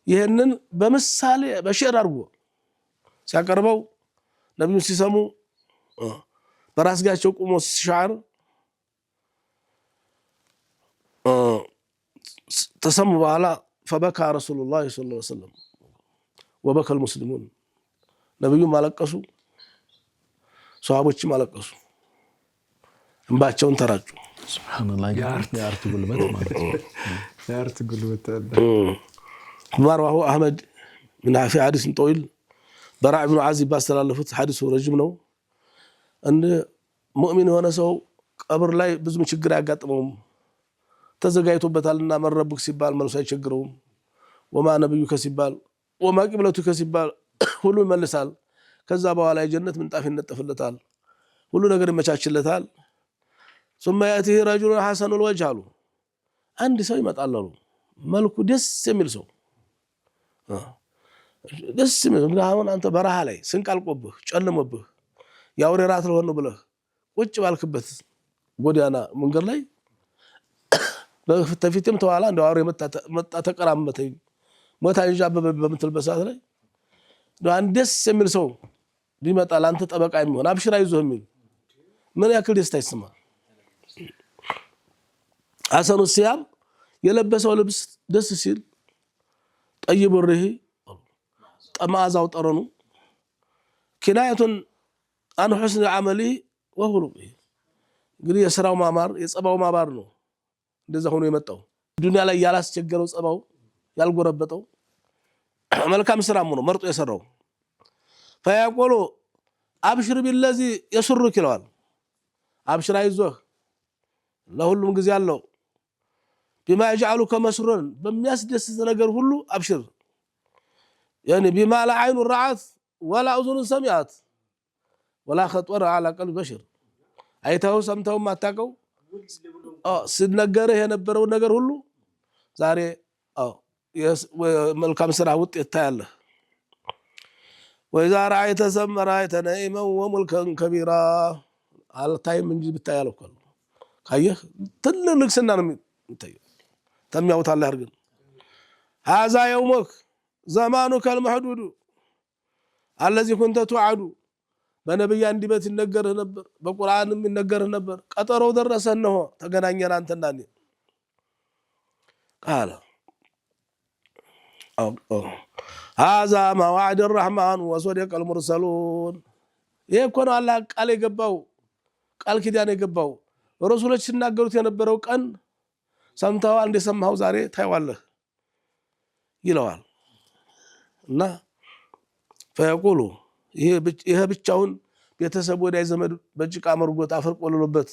ይሄንን በምሳሌ በሽዕር አድርጎ ሲያቀርበው ነብዩ ሲሰሙ በራስጋቸው ቆሞ ሲሻር ተሰሙ በኋላ فبكى رسول الله صلى الله عليه وسلم وبكى المسلمون ነብዩ ማለቀሱ ሷሃቦች ማለቀሱ እንባቸውን ተራጩ ሱብሃንአላህ ያርት ጉልበት ማለት ነው ያርት ጉልበት ማርዋሁ አህመድ من في حديث طويل براء بن عازب ባስተላለፉት ሐዲሱ ረጅም ነው እንደ ሙእሚን የሆነ ሰው ቀብር ላይ ብዙም ችግር ያጋጥመውም ተዘጋይቶበታልና መረብክ ሲባል መልሶ አይቸግረውም ወማ ነብዩከ ሲባል ወማ ቂብለቱከ ሲባል ሁሉ ይመልሳል ከዛ በኋላ የጀነት ምንጣፍ ይነጠፍለታል ሁሉ ነገር ይመቻችለታል ثم ياتي رجل حسن الوجه አሉ አንድ ሰው ይመጣል አሉ መልኩ ደስ የሚል ሰው ደስ የሚል አሁን አንተ በረሃ ላይ ስንቃልቆብህ ጨለመብህ ያውሬ ራት ለሆነ ነው ብለህ ቁጭ ባልክበት ጎዳና መንገድ ላይ በፊትም ተዋላ እንደ አውሬ መጣ ተቀራመተኝ ሞታ ይጃበበ በመትልበሳት ላይ አንድ ደስ የሚል ሰው ቢመጣ ላንተ ጠበቃ የሚሆን አብሽራ ይዞህ የሚል ምን ያክል ደስታ ይሰማል ሐሰኑ ሲያም የለበሰው ልብስ ደስ ሲል ጠይብ ርህ ጠማዛው ጠረኑ ኪናየቱን አን ሁስን عمله وخلقه እንግዲህ የሥራው ማማር የጸባው ማማር ነው እንደዛ ሆኖ የመጣው ዱንያ ላይ ያላስቸገረው ጸባው ያልጎረበጠው መልካም ስራ ነው መርጦ የሰራው ፈያቆሎ አብሽር بالذي يسرك ይለዋል አብሽራ ይዞህ ለሁሉም ጊዜ አለው بما يجعلك مسرورا በሚያስደስት ነገር ሁሉ አብሽር يعني بما لا عين رأت ولا اذن سمعت ولا خطر على قلب بشر አይተው ሰምተው ማታቀው ሲነገርህ የነበረው ነገር ሁሉ ዛሬ መልካም ስራ ውጤት ታያለህ وإذا رأيت ثم رأيت نعيما وملكا كبيرا አልታይም እንጂ ብታያለህ እኮ ካየህ ትልልቅ ስና ነው የሚታየው ተሚያውታለህ አርገን هذا يومك زمانك المحدود الذي كنت توعد በነብይ አንደበት ይነገርህ ነበር በቁርአንም ይነገርህ ነበር ቀጠሮው ደረሰ ነው ተገናኘን አንተና እኔ قال هذا ما وعد الرحمن وصدق المرسلون يكون الله ቃል የገባው ቃል ኪዳን የገባው ረሱሎች ሲናገሩት የነበረው ቀን ሰምተዋል እንደሰማው ዛሬ ታይዋለህ ይለዋል እና ፈየቁሉ ይሄ ብቻውን ቤተሰብ ወዳይ ዘመድ በጭቃ መርጎት አፈር ቆልሎበት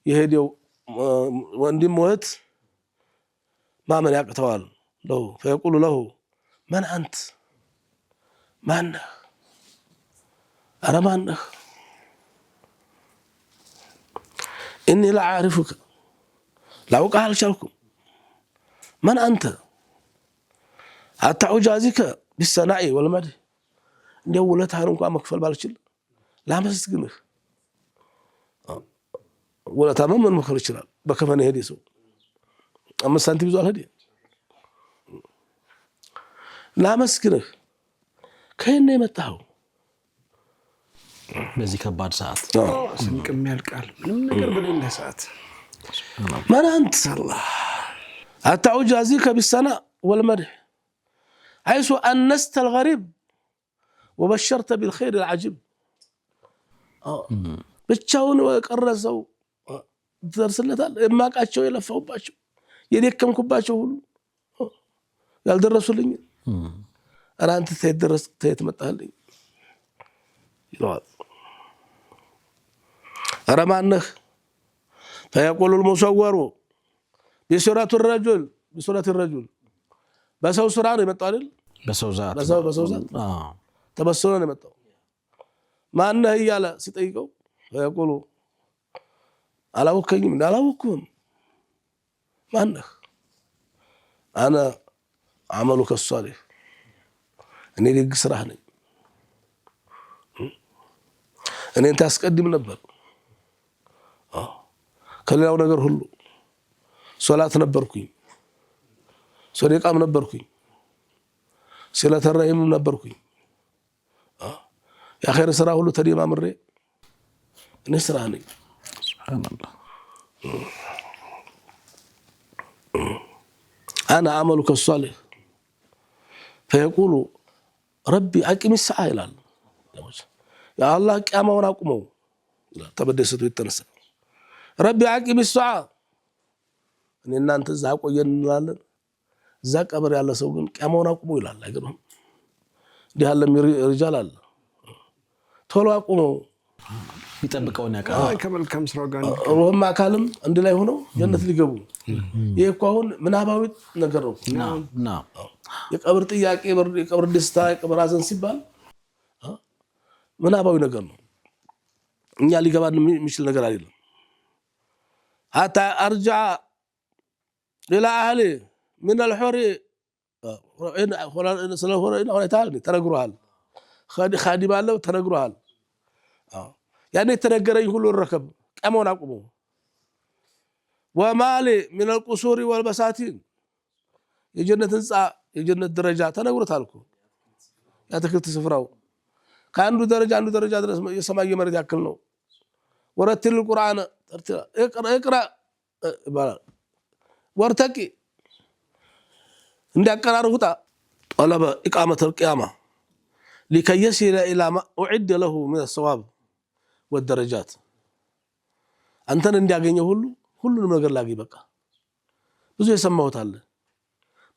የሄደው ወንድም ወህት ማመን ያቅተዋል ለው ፈየቁሉ له من انت ማነህ አረ ማነህ اني لا اعرفك لا اوقع الشركم من انت حتى اجازيك بالثناء والمدح እንደው ወለታህን እንኳን መክፈል ባልችል ላመስግንህ ወለታህ ምን መክፈል ይችላል በከፈነ ሄደ ሰው 5 ሳንቲም ይዟል ሄደ ላመስግንህ ከእኔ የመጣው በዚህ ከባድ ሰዓት ስንቅም ያልቃል ምንም ነገር በሌለ ሰዓት ማን አንተ الله አታውጃዚከ بالثناء والمدح حيث أنست الغريب وبشرت بالخير العجيب ብቻውን ወቀረሰው ደርሰለታል የማቃቸው የለፈውባቸው የደከምኩባቸው ሁሉ ያልደረሱልኝ አራንተ ተደረስ ተመጣልኝ ይላል አረማነህ فيقول المصور بسورة الرجل በሰው ሱራ ነው የመጣው አይደል በሰው ዛት ተበሰለ ነው የመጣው ማነህ ይያለ ሲጠይቀው ፈየቁሉ አላወከኝም እንዳላወኩም ማነህ انا عملك الصالح እኔ ደግ ስራህ ነኝ እኔን ታስቀድም ነበር ከሌላው ነገር ሁሉ ሶላት ነበርኩኝ ሶደቃም ነበርኩኝ ስለተራይም ነበርኩኝ የአኺር ስራ ሁሉ ተደማምሬ እኔ ስራ ነኝ ሱብሃንአላህ انا عملك الصالح فيقول ربي اقم الساعه ይላል يا الله ቂያማውን አቁመው ተበደሰቱ ይተነሳ ربي اقم الساعه እኔ እናንተ እዛ ቆየን እንላለን እዛ ቀብር ያለ ሰው ግን ቂያማውን አቁመው ይላል አይገርም እንዲህ ያለ ሪጃል አለ ቶሎ አቁመው ይጠብቀውን ያቃል ከመልካም ስራው ጋር ሩህም አካልም አንድ ላይ ሆነው ጀነት ሊገቡ ይሄ እኮ አሁን ምናባዊ ነገር ነው ና የቀብር ጥያቄ የቀብር ደስታ የቀብር ሀዘን ሲባል ምናባዊ ነገር ነው እኛ ሊገባን የሚችል ነገር አይደለም حتى ارجع الى اهلي من الحور هنا تعالى تنغرሃል خادم አለው ተነግሯል ያኔ ተነገረኝ ሁሉ ረከብ ቀመውን አቁሙ ወማሊ من القصور والبساتين የጀነት ህንጻ የጀነት ደረጃ ተነግሮታልኩ ያተክልት ስፍራው ከአንዱ ደረጃ አንዱ ደረጃ ድረስ የሰማይ መሬት ያክል ነው ወረትል ቁርአን اقرا ይባላል ወርተቂ እንዲያቀራርሁታ طلب اقامه القيامه لكي يصل الى ما اعد له من الثواب والدرجات አንተን እንዲያገኘው ሁሉንም ነገር ላግኝ በቃ ብዙ የሰማሁት አለ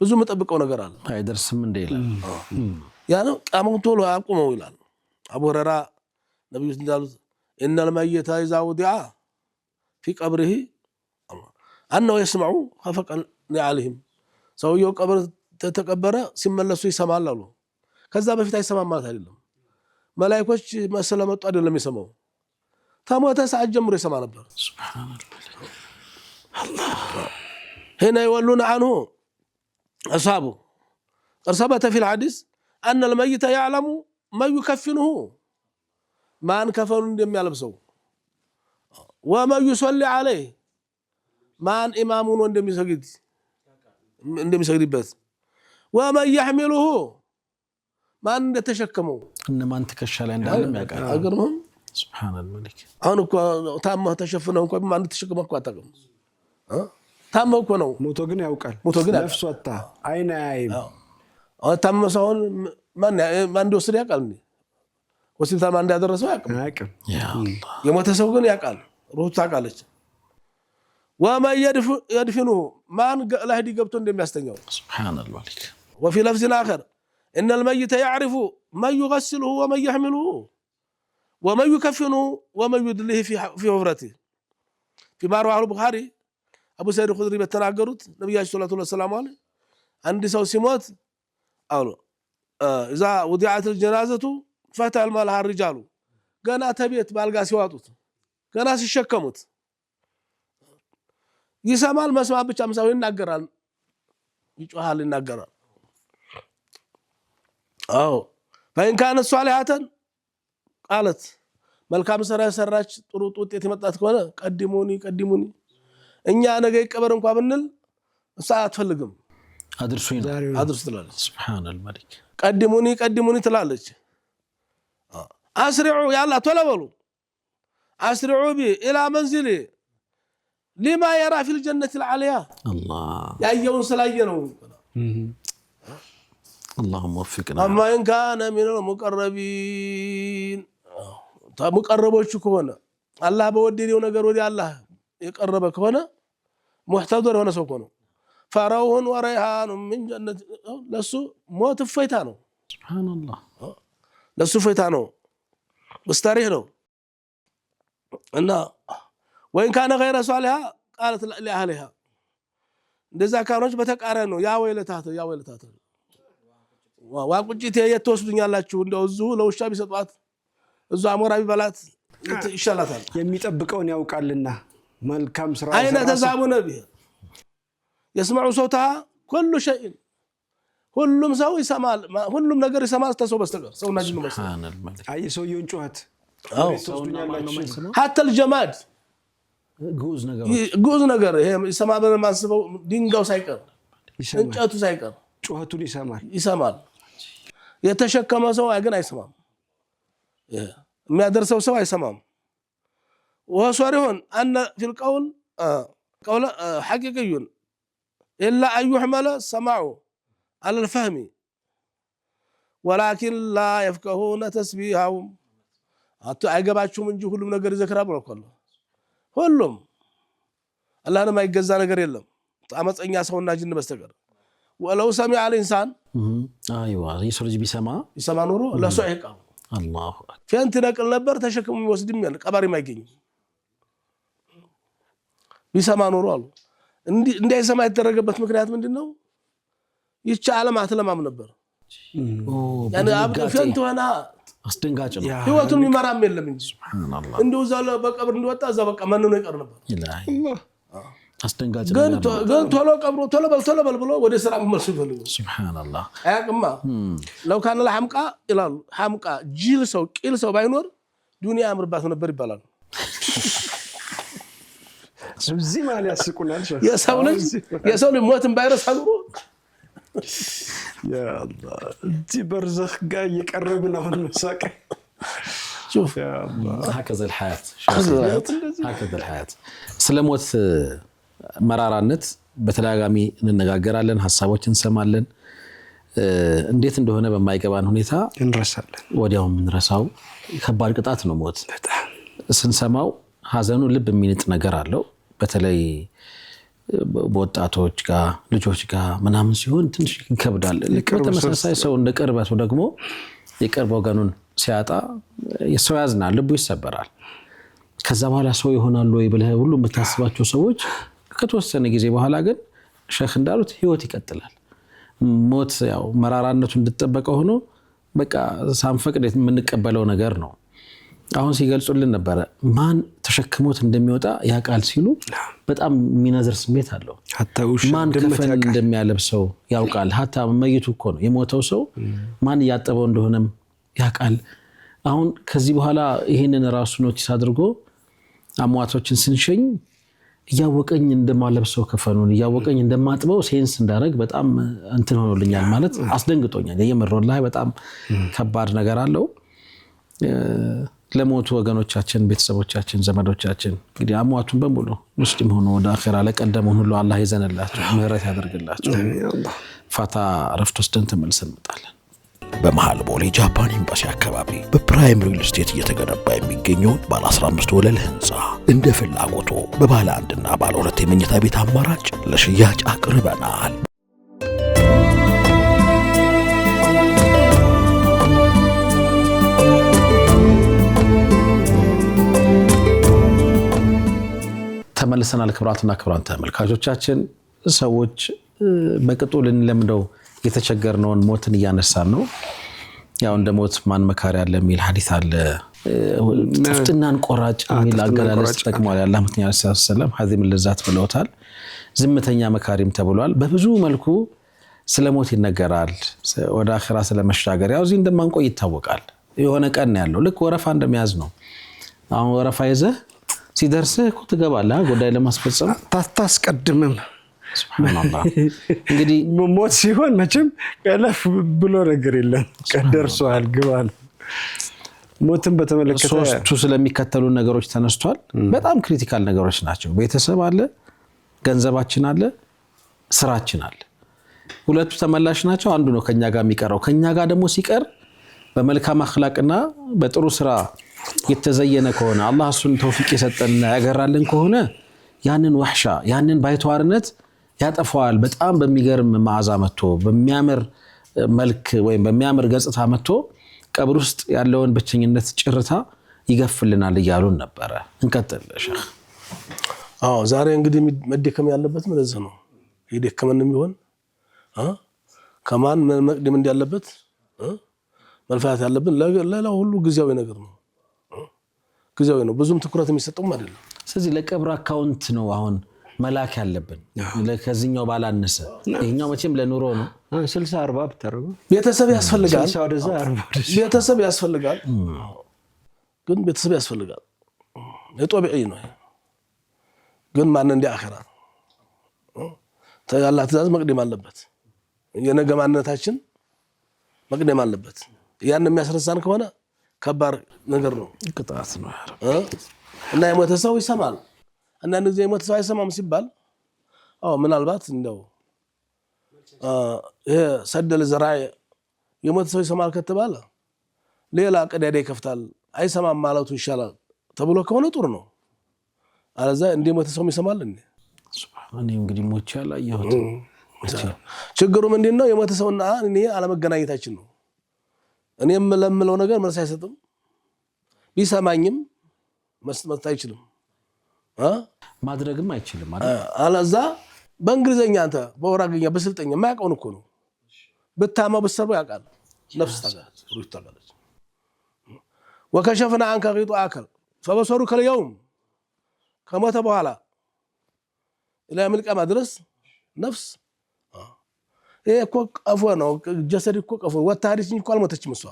ብዙ መጠብቀው ነገር አለ አይደርስም እንደ ይላል ያ ነው ቂያማውን ቶሎ አቁመው ይላል አቡ ሁረይራ ነብዩ እንዳሉት ان الميت اذا وضع في قبره انه يسمع خفق عليهم ሰውየው ቀብር ተተቀበረ ሲመለሱ ይሰማል አሉ ከዛ በፊት አይሰማም ማለት አይደለም መላእክቶች መሰለመጡ አይደለም ይሰማው ተሞተ ሰዓት ጀምሮ ይሰማ ነበር ሱብሃንአላህ አላህ هنا يولون عنه اصحابه ثبت في الحديث ان الميت يعلم ما يكفنه ما انكفن እንደሚያለብሰው وما يصلي عليه ማን ኢማሙን እንደሚሰግድበት وما يحمله ማን እንደተሸከመው እነማን ትከሻ ላይ እንዳለም ያውቃል። አገርም ሱብሃነል መሊክ አሁን እኮ ታማህ ተሸፍነው እንኳን ማን ተሸከመው እኮ አታውቅም። ታማው እኮ ነው ሞቶ ግን ያውቃል። ነፍስ ወጣ አይን አያይም። ታማው ሰውን ማን እንደወሰደ ያውቃል። ሆስፒታል ማን እንዳደረሰው ያውቃል። ያ አላህ የሞተ ሰው ግን ያውቃል። ሩህ ታውቃለች። وما يدفنه ማን ለህዲ ገብቶ እንደሚያስተኛው ሱብሃነል መሊክ وفي لفظ آخر إن الميت يعرف من يغسله ومن يحمله ومن يكفنه ومن يدليه في حفرته فيما رواه البخاري أبو سعيد الخدري بتناقرت نبي صلى الله عليه وسلم قال عندي سو سموت قالوا إذا وضعت الجنازة فتح لها الرجال قنا تبيت بالغا ሲዋጡት ገና ሲሸከሙት ይሰማል። መስማት ብቻም ሳይሆን ይናገራል፣ ይጮሃል፣ ይናገራል። አዎ فإن كانت صالحة قالت መልካም ስራ ሰራች ጥሩ ውጤት የመጣት ከሆነ ቀድሙኒ እኛ ነገ ይቀበር እንኳን ብንል እሷ አትፈልግም። አድርሱኝ አድርስ ትላለች። ሱብሃነል መሊክ ቀድሙኒ ትላለች። አስሪዑ ያላ ቶሎ በሉ አስሪዑ ቢ ኢላ መንዚሊ لما يرى في الجنة العالية الله ያየውን ስላየ ነው። اللهم وفقنا. أما إن كان من المقربين مقربوች ከሆነ አላህ በወደደው ነገር ወዲ አላህ የቀረበ ከሆነ ሙህተደር ሆነ ሰው ከሆነ ፈራውን ወረይሃኑ من جنة ለሱ ሞት ፈይታ ነው። ሱብሃንአላህ ለሱ ፈይታ ነው፣ مستريح ነው እና وإن كان غير صالحة قالت لأهلها እንደዛ ካሮች በተቃራኒ ነው። ያ ወይለታት ዋቁጭት የተወስዱኛላችሁ እንደው እዚሁ ለውሻ ቢሰጧት እዚሁ አሞራ ቢበላት ይሻላታል። የሚጠብቀውን ያውቃልና መልካም ስራ አይነ ተዛቡ ነብይ يسمع صوتها كل شيء ሁሉም ሰው ይሰማል፣ ሁሉም ነገር ይሰማል ተሰው በስተቀር ሰውና ጅን ነው። ሱብሃነል መሊክ አይ ሰውየውን ጩኸት حتى الجماد ጉዝ ነገር ይሄ ይሰማል ማስበው ድንጋው ሳይቀር እንጨቱ ሳይቀር ጩኸቱን ይሰማል። የተሸከመ ሰው ግን አይሰማም። የሚያደርሰው ሰው አይሰማም። ወሶሪሁን አነ ፊል ቀውል ቀውል حقيقي الا ان يحمل سماع على الفهم ولكن لا يفقهون تسبيحهم አይገባችሁም እንጂ ሁሉም ነገር ይዘክራል ብለውከለ ሁሉም አላህን የማይገዛ ነገር የለም አመፀኛ ሰውና ጅን በስተቀር ወለው ሰሚዐ الانسان አይዋ የሰው ልጅ ቢሰማ ኑሮ ለሱ አይቃው አላሁ አክበር ፈንት ነቅል ነበር ተሸክሙ ይወስድም ያለ ቀባሪ ማይገኝ ቢሰማ ኑሮ አሉ እንዳይሰማ የተደረገበት ምክንያት ምንድነው? ይቺ ዓለም አትለማም ነበር። ያኔ አብዱ ፈንት ሆና አስደንጋጭ ነው። ህይወቱን የሚመራም የለም እንጂ ሱብሃንአላህ እንደው ዛለ በቀብር እንደወጣ እዛ በቃ ማን ነው ይቀር ነበር። ኢላሂ አስደንጋጭ ነው። ግን ቶሎ ቀብሩ ቶሎ በል ብሎ ወደ ስራ መልሱ ይፈልጉ። ሱብሃንአላህ አያቅማ ለው ካነ ለሐምቃ ይላሉ። ሐምቃ ጂል ሰው ቂል ሰው ባይኖር ዱንያ ያምርባት ነበር ይባላል። እዚህ ማለት ያስቁናል። የሰው ልጅ ሞትን ባይረሳ ኑሮ ያ አላህ እዚህ በርዘኽ ጋር እየቀረብን አሁን መሳቅ شوف ያ አላህ هكذا الحياة هكذا الحياة ስለሞት መራራነት በተደጋጋሚ እንነጋገራለን፣ ሐሳቦችን እንሰማለን። እንዴት እንደሆነ በማይገባን ሁኔታ እንረሳለን። ወዲያው ምንረሳው ከባድ ቅጣት ነው ሞት። ስንሰማው ሐዘኑ ልብ የሚንጥ ነገር አለው። በተለይ በወጣቶች ጋር ልጆች ጋር ምናምን ሲሆን ትንሽ ይከብዳል። በተመሳሳይ ሰው እንደ ቅርበቱ ደግሞ የቅርብ ወገኑን ሲያጣ የሰው ያዝናል፣ ልቡ ይሰበራል። ከዛ በኋላ ሰው ይሆናል ወይ ብለህ ሁሉ የምታስባቸው ሰዎች ከተወሰነ ጊዜ በኋላ ግን ሼክ እንዳሉት ህይወት ይቀጥላል። ሞት ያው መራራነቱ እንድትጠበቀው ሆኖ በቃ ሳንፈቅድ የምንቀበለው ነገር ነው። አሁን ሲገልጹልን ነበር ማን ተሸክሞት እንደሚወጣ ያቃል ሲሉ በጣም የሚነዝር ስሜት አለው። ማን ከፈን እንደሚያለብሰው ያውቃል። ሀታ መይቱ እኮ ነው የሞተው ሰው ማን ያጠበው እንደሆነም ያቃል። አሁን ከዚህ በኋላ ይሄንን ራሱ ኖቲስ አድርጎ አሟቶችን ስንሸኝ እያወቀኝ እንደማለብሰው ከፈኑን እያወቀኝ እንደማጥበው ሴንስ እንዳረግ በጣም እንትን ሆኖልኛል ማለት አስደንግጦኛል። የምሮን ላይ በጣም ከባድ ነገር አለው። ለሞቱ ወገኖቻችን ቤተሰቦቻችን ዘመዶቻችን እንግዲህ አሟቱን በሙሉ ሙስሊም ሆኖ ወደ አኺራ ለቀደሙን ሁሉ አላህ ይዘንላቸው ምህረት ያደርግላቸው። ፋታ ረፍት ወስደን ተመልሰን እንመጣለን። በመሃል ቦሌ ጃፓን ኤምባሲ አካባቢ በፕራይም ሪል ስቴት እየተገነባ የሚገኘውን ባለ 15 ወለል ህንፃ እንደ ፍላጎቶ በባለ 1 እና ባለ 2 የመኝታ ቤት አማራጭ ለሽያጭ አቅርበናል። ተመልሰናል። ክብራትና ክብራን ተመልካቾቻችን ሰዎች በቅጡ ልንለምደው የተቸገርነውን ሞትን እያነሳን ነው። ያው እንደ ሞት ማን መካሪ አለ የሚል ሐዲስ አለ። ጥፍጥናን ቆራጭ የሚል አገላለጽ ተጠቅሟል። ያላህ ምክንያት ሰለም ሐዚም ለዛት ብለውታል። ዝምተኛ መካሪም ተብሏል። በብዙ መልኩ ስለ ሞት ይነገራል። ወደ አኺራ ስለመሻገር ያው እዚህ እንደማንቆይ ይታወቃል። የሆነ ቀን ያለው ልክ ወረፋ እንደሚያዝ ነው። አሁን ወረፋ ይዘህ ሲደርስህ እኮ ትገባለህ ጉዳይ ለማስፈጸም ታስቀድምም። ሱብሃንአላህ እንግዲህ ሞት ሲሆን መቼም ቀለፍ ብሎ ነገር የለም። ቀደርሷል ግባል። ሞትን በተመለከተ ሶስቱ ስለሚከተሉ ነገሮች ተነስቷል። በጣም ክሪቲካል ነገሮች ናቸው። ቤተሰብ አለ፣ ገንዘባችን አለ፣ ስራችን አለ። ሁለቱ ተመላሽ ናቸው። አንዱ ነው ከኛ ጋር የሚቀረው። ከኛ ጋር ደግሞ ሲቀር በመልካም አኽላቅና በጥሩ ስራ የተዘየነ ከሆነ አላህ እሱን ተውፊቅ የሰጠንና ያገራልን ከሆነ ያንን ወህሻ ያንን ባይተዋርነት ያጠፋዋል። በጣም በሚገርም መዓዛ መጥቶ በሚያምር መልክ ወይም በሚያምር ገጽታ መጥቶ ቀብር ውስጥ ያለውን ብቸኝነት ጭርታ ይገፍልናል እያሉን ነበረ። እንቀጥል ሼህ። ዛሬ እንግዲህ መደከም ያለበት ማለት ነው። ይደከመንም ይሆን ከማን መቅደም እንዳለበት መልፋት ያለብን ለሌላው ሁሉ ጊዜያዊ ነገር ነው። ጊዜያዊ ነው። ብዙም ትኩረት የሚሰጠውም አይደለም። ስለዚህ ለቀብር አካውንት ነው አሁን መላክ ያለብን ለከዚህኛው ባላነሰ። ይሄኛው መቼም ለኑሮ ነው። 60-40 ብታረጉ ቤተሰብ ያስፈልጋል። 60 ወደዛ 40 ቤተሰብ ያስፈልጋል። ግን ቤተሰብ ያስፈልጋል የጦቢዒ ነው። ግን ማን እንደ አኺራ ያላህ ትእዛዝ መቅደም አለበት። የነገ ማንነታችን መቅደም አለበት። ያን የሚያስረሳን ከሆነ ከባድ ነገር ነው፣ ቅጣት ነው። እና የሞተ ሰው ይሰማል። አንዳንድ ጊዜ የሞተ ሰው አይሰማም ሲባል ምናልባት እንደው ይሄ ሰደል ዘራይ የሞተ ሰው ይሰማል ከተባለ ሌላ ቀዳዳ ይከፍታል። አይሰማም ማለቱ ይሻላል ተብሎ ከሆነ ጥሩ ነው። አለዛ እንደ ሞተ ሰው ይሰማል እንዴ? ሱብሃን እንግዲህ ሞች ያላየሁት ችግሩ ምንድነው? የሞተ ሰውና እኔ አለመገናኘታችን ነው። እኔም ለምለው ነገር መልስ አይሰጥም። ቢሰማኝም መስጠት አይችልም፣ ማድረግም አይችልም አይደል? አለዛ በእንግሊዘኛ አንተ በወራገኛ በስልጠኛ የማያውቀውን እኮ ነው። ብታማው ብትሰርበው ያውቃል። ነፍስ ታጋለች። ወከሸፍና አንከ ጊጧአከ ፈበሰሩከ اليوم ከሞተ በኋላ ኢላ የውሚል ቂያማ ድረስ ነፍስ ይሄ እኮ ቀፎ ነው። ጀሰድ እኮ ቀፎ ወታሪስ እንኳን አልሞተችም እሷ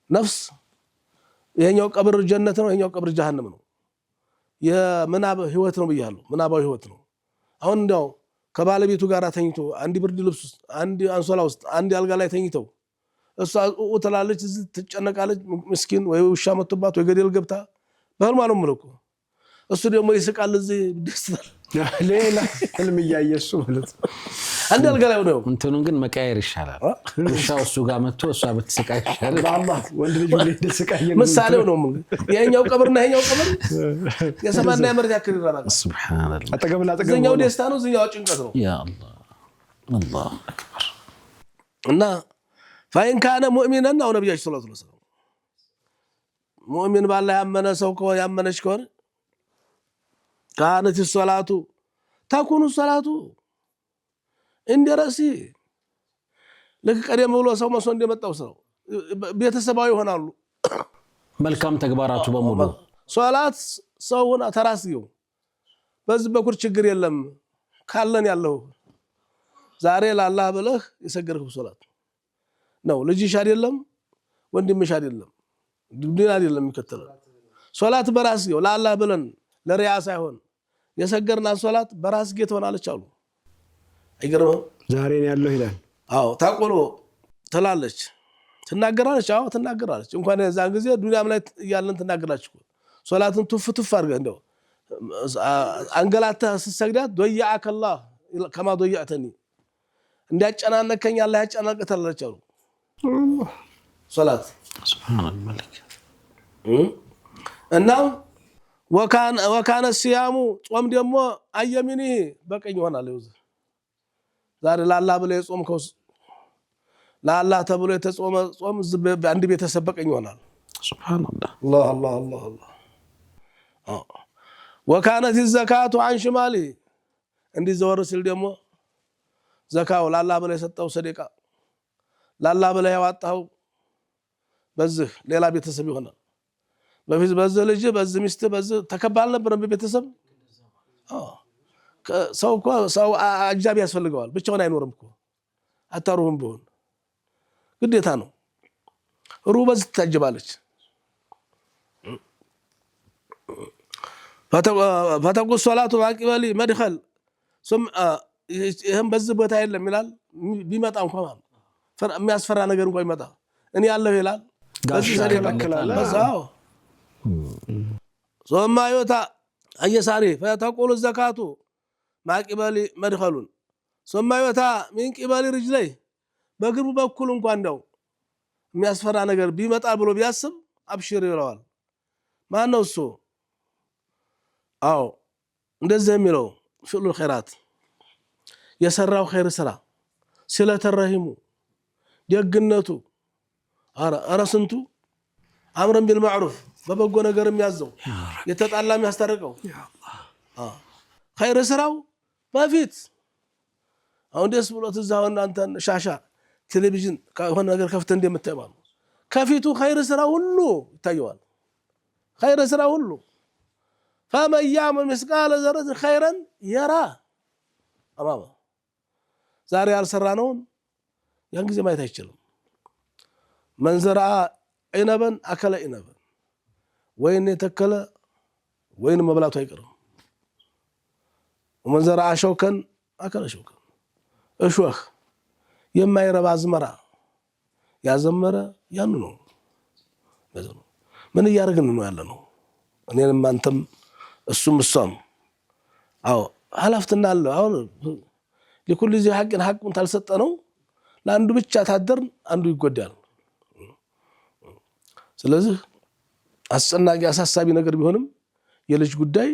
ነፍስ። ይሄኛው ቀብር ጀነት ነው፣ ይሄኛው ቀብር ጀሃነም ነው። የምናብ ህይወት ነው ብያለሁ። ምናባዊ ህይወት ነው። አሁን እንደው ከባለቤቱ ጋር ተኝቶ አንድ ብርድ ልብስ ውስጥ አንድ አንሶላ ውስጥ አንድ አልጋ ላይ ተኝተው እሷ ትላለች፣ ትጨነቃለች። ምስኪን ወይ ውሻ መጥቶባት ወይ ገደል ገብታ በህልሟ ነው የምልህ። እሱ ደግሞ ይስቃል፣ እዚህ ደስታል። ሌላ ህልም እያየሱ ማለት አንድ አልጋ ላይ ነው። እንትኑን ግን መቀየር ይሻላል። ውሻው እሱ ጋር መጥቶ እሷ ብትስቃ ይሻላል። በአላህ ወንድ ልጅ ለስቃየ ምሳሌው ነው። ይሄኛው ቀብርና ይሄኛው ቀብር የሰማና የመሬት ያክል ይራራል። ሱብሃንአላህ አጠገብና አጠገብ እዚህኛው ደስታ ነው፣ እዚህኛው ጭንቀት ነው። ያ አላህ አላሁ አክበር። እና فإن كان مؤمنا أو نبي صلى الله عليه وسلم مؤمن بالله يأمن سوكو يأمنش كون كانت الصلاة تكون الصلاة عند رأسي لك قديم بقولوا سو مسون دي متاو سو ቤተሰባዊ ይሆናሉ። መልካም ተግባራቱ በሙሉ ሶላት ሰውና ተራስየው በዚህ በኩል ችግር የለም ካለን ያለው ዛሬ ለአላህ ብለህ የሰገድከው ሶላት ነው። ልጅሽ አይደለም ወንድምሽ አይደለም ዱንያ አይደለም የሚከተለው ሶላት በራስየው ለአላህ ብለን ለሪያ ሳይሆን የሰገርና ሶላት በራስጌ ትሆናለች አሉ። አይገርምም? ዛሬ ነው ያለው ይላል። አዎ ታቆሎ ትላለች ትናገራለች። አዎ ትናገራለች። እንኳን የዛን ጊዜ ዱንያም ላይ እያለን ትናገራለች። ሶላትን ቱፍ ቱፍ አድርገህ እንደው አንገላተህ ስትሰግዳት ዶያዐከ አላህ ከማ ዶያዕተኒ እንዲያጨናነከኝ አላህ ያጨናነቀህ ትላለች አሉ። ሶላት ሱብሃንአላህ እና ወካነ ሲያሙ ጾም ደግሞ አየሚኒ በቀኝ ይሆናል። ዛሬ ለአላህ ብለህ የጾምከው ለአላህ ተብሎ የተጾመ ጾም አንድ ቤተሰብ በቀኝ ይሆናል። ሱብሃንአላህ አላህ አላህ አላህ አላህ ወካነት الزكاة عن شماله እንዲህ ዘወር ሲል ደግሞ ዘካው ለአላህ ብለህ የሰጠው ሰደቃ ለአላህ ብለህ ያዋጣው በዚህ ሌላ ቤተሰብ ይሆናል። በፊት በዚህ ልጅ በዚህ ሚስት በዚህ ተከባል ነበር በቤተሰብ ሰው አጃቢ ያስፈልገዋል። ብቻውን አይኖርም እኮ አታሩህም ቢሆን ግዴታ ነው። ሩህ በዚህ ትታጀባለች። ፈተቁ ሶላቱ ማቂበሊ መድኸል ይህም በዚህ ቦታ የለም ይላል። ቢመጣ እንኳን የሚያስፈራ ነገር እንኳን ይመጣ እኔ ያለሁ ይላል። በዚህ ሰደቃው ثم يؤتى أيساره فيتقول الزكاة مع قبل مدخل ثم يؤتى من قبل رجليه በግሩ በኩል እንኳን እንደው የሚያስፈራ ነገር ቢመጣ ብሎ ቢያስብ አብሽር ይለዋል። ማን ነው እሱ? አዎ እንደዚህ የሚለው ፍሉ ኸይራት የሰራው ኸይር ስራ ስለተረሂሙ ደግነቱ አረ ስንቱ አምረን ቢልማዕሩፍ በበጎ ነገር የሚያዘው የተጣላ የሚያስታርቀው ኸይር ስራው በፊት አሁን ደስ ብሎት እዛው እናንተን ሻሻ ቴሌቪዥን ከሆነ ነገር ከፍተህ እንደምታየው ማለት ከፊቱ ኸይር ስራው ሁሉ ይታየዋል። ኸይር ስራው ሁሉ فمن يعمل مثقال ذرة خيرا يرى أمامه ዛሬ ያልሰራነውን ያን ጊዜ ማየት አይችልም። من زرع عنبا أكل عنبا ወይን የተከለ ወይን መብላቱ አይቀርም። ومن زرع شوكا أكل شوكا እሾህ የማይረባ አዝመራ ያዘመረ ያን ነው። ምን እያደረግን ነው ያለ ነው? እኔንም አንተም እሱም እሷም አዎ ኃላፊነት አለ። አሁን ለኩል ዚህ ሐቁን ታልሰጠነው ለአንዱ ብቻ ታደርን አንዱ ይጎዳል። ስለዚህ አስጨናቂ አሳሳቢ ነገር ቢሆንም የልጅ ጉዳይ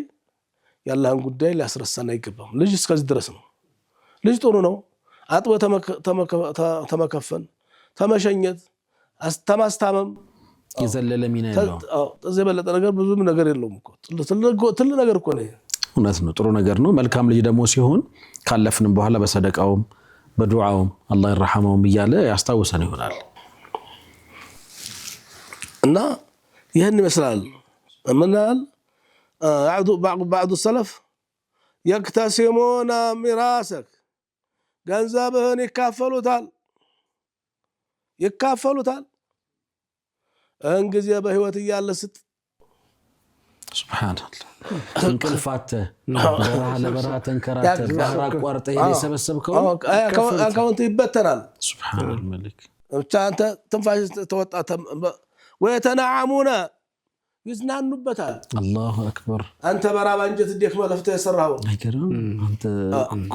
ያላህን ጉዳይ ሊያስረሳን አይገባም። ልጅ እስከዚህ ድረስ ነው። ልጅ ጥሩ ነው። አጥቦ ተመከፈን ተመሸኘት ተማስታመም የዘለለ ሚና ያለው እዚህ በለጠ ነገር ብዙም ነገር የለውም እኮ ትልቅ ነገር እኮ ነው። እውነት ነው። ጥሩ ነገር ነው። መልካም ልጅ ደግሞ ሲሆን ካለፍንም በኋላ በሰደቃውም በዱዓውም አላህ ይርሐመውም እያለ ያስታውሰን ይሆናል። እና ይህን ይመስላል ምናል بعض السلف يقتسمون ميراثك ገንዘብህን ይካፈሉታል እንግዲህ በህይወት እያለ ስጥ ሱብሃንአላህ እንቅልፋተ በረሃ ተንከራተ ባህር አቋርጠ የሰበሰብከው አካውንት ይበተናል። ሱብሃነል መሊክ ብቻ አንተ ትንፋሽ ተወጣ ወይተናዓሙና ይዝናኑበታል። አላሁ አክበር አንተ በራብ አንጀት ደክመህ ለፍተህ የሰራው አይገርም። አንተ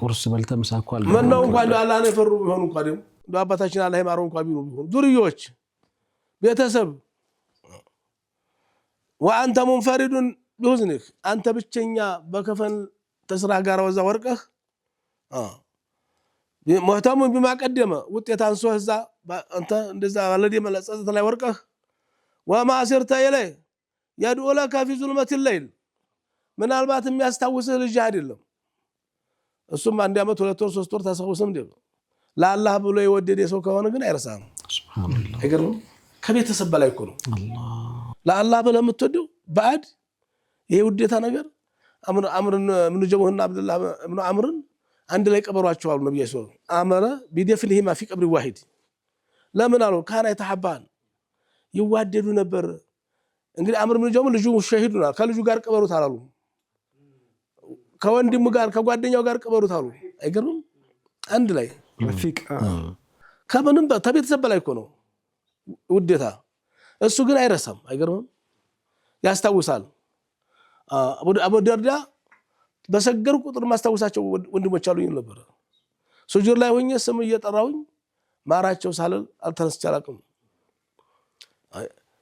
ቁርስ በልተህ ምሳ እኮ አልበላህም። ምን ነው እንኳን አላህን የፈሩ ቢሆኑ እንኳን እንደው አባታችን አላህ ይማረው እንኳን ቢሆኑ ዱርዮች ቤተሰብ وانت منفرد بحزنك አንተ ብቸኛ በከፈን ተስራ ጋር ወዛ ወርቀህ ሙህተሙ بما قدم ውጤት አንሶህ እዛ አንተ እንደዛ ወለዲ መለጸት ላይ ወርቀህ وما سرت اليه يدعو لك في ظلمة الليل ምናልባት የሚያስታውስህ ልጅ አይደለም። እሱም አንድ አመት 2 ወር 3 ወር ታስታውስም እንዴ ለአላህ ብሎ የወደደ ሰው ከሆነ ግን አይረሳም። ሱብሃንአላህ አይገርም። ከቤተሰብ በላይ እኮ ነው አላህ ለአላህ ብለህ የምትወደው ባዕድ ይሄ ውዴታ ነገር አምርን ምን ጀሙህና አብዱላህ ኢብኑ አምርን አንድ ላይ ቀበሯቸው አሉ ነብዩ ሰለላሁ ዐለይሂ ወሰለም አመረ ቢደፍንሂማ في قبر واحد ለምን አሉ ካና የተሐባን ይዋደዱ ነበር። እንግዲህ አምር ምን ጀሙ ልጁ ሸሂዱና ከልጁ ጋር ቀበሩት አላሉ። ከወንድሙ ጋር ከጓደኛው ጋር ቅበሩት አሉ። አይገርምም? አንድ ላይ ረፊቅ ከምንም ተቤተሰብ በላይ እኮ ነው ውዴታ። እሱ ግን አይረሳም። አይገርምም? ያስታውሳል። አቡ ደርዳ በሰገር ቁጥር ማስታወሳቸው ወንድሞች አሉኝ ነበር። ሱጁድ ላይ ሆኜ ስም እየጠራውኝ ማራቸው ሳልል አልተነስቼ አላውቅም።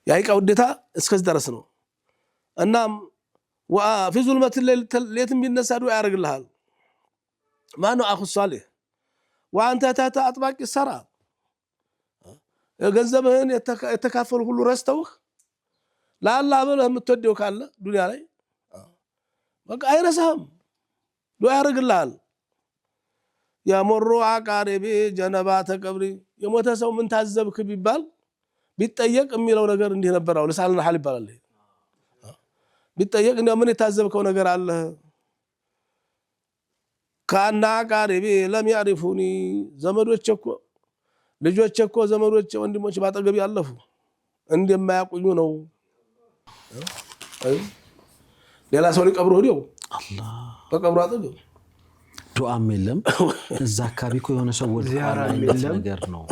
የሀቂቃ ውዴታ እስከዚህ ድረስ ነው። እናም وفي ظلمة الليل ليتم بالنساء دعاء يرجلها ما نوع أخو الصالح وأنت تاتا أطباق السرى جنزبهن يتكافل كل رستوخ لا الله بلهم توديو كله دنيا علي بقى أي رسهم دعاء يرجلها يا مروا عقاربي جنبات قبري يوم تسو من تعذبك ببال بيتأيق أمي لو نجار نديه نبرة ولا سالنا حالي بالله ቢጠየቅ እንደው ምን የታዘብከው ነገር አለ? ካና ቃሪቢ ለም ያሪፉኒ ዘመዶቼ እኮ ልጆቼ እኮ ዘመዶቼ ወንድሞቼ ባጠገብ ያለፉ እንደማያውቁኝ ነው። ሌላ ሰው ሊቀብሩ ሄደው አላህ በቀብሩ አጠገብ ዱዓም የለም። እዛ አካባቢ እኮ የሆነ ሰው ወደ ነገር ነው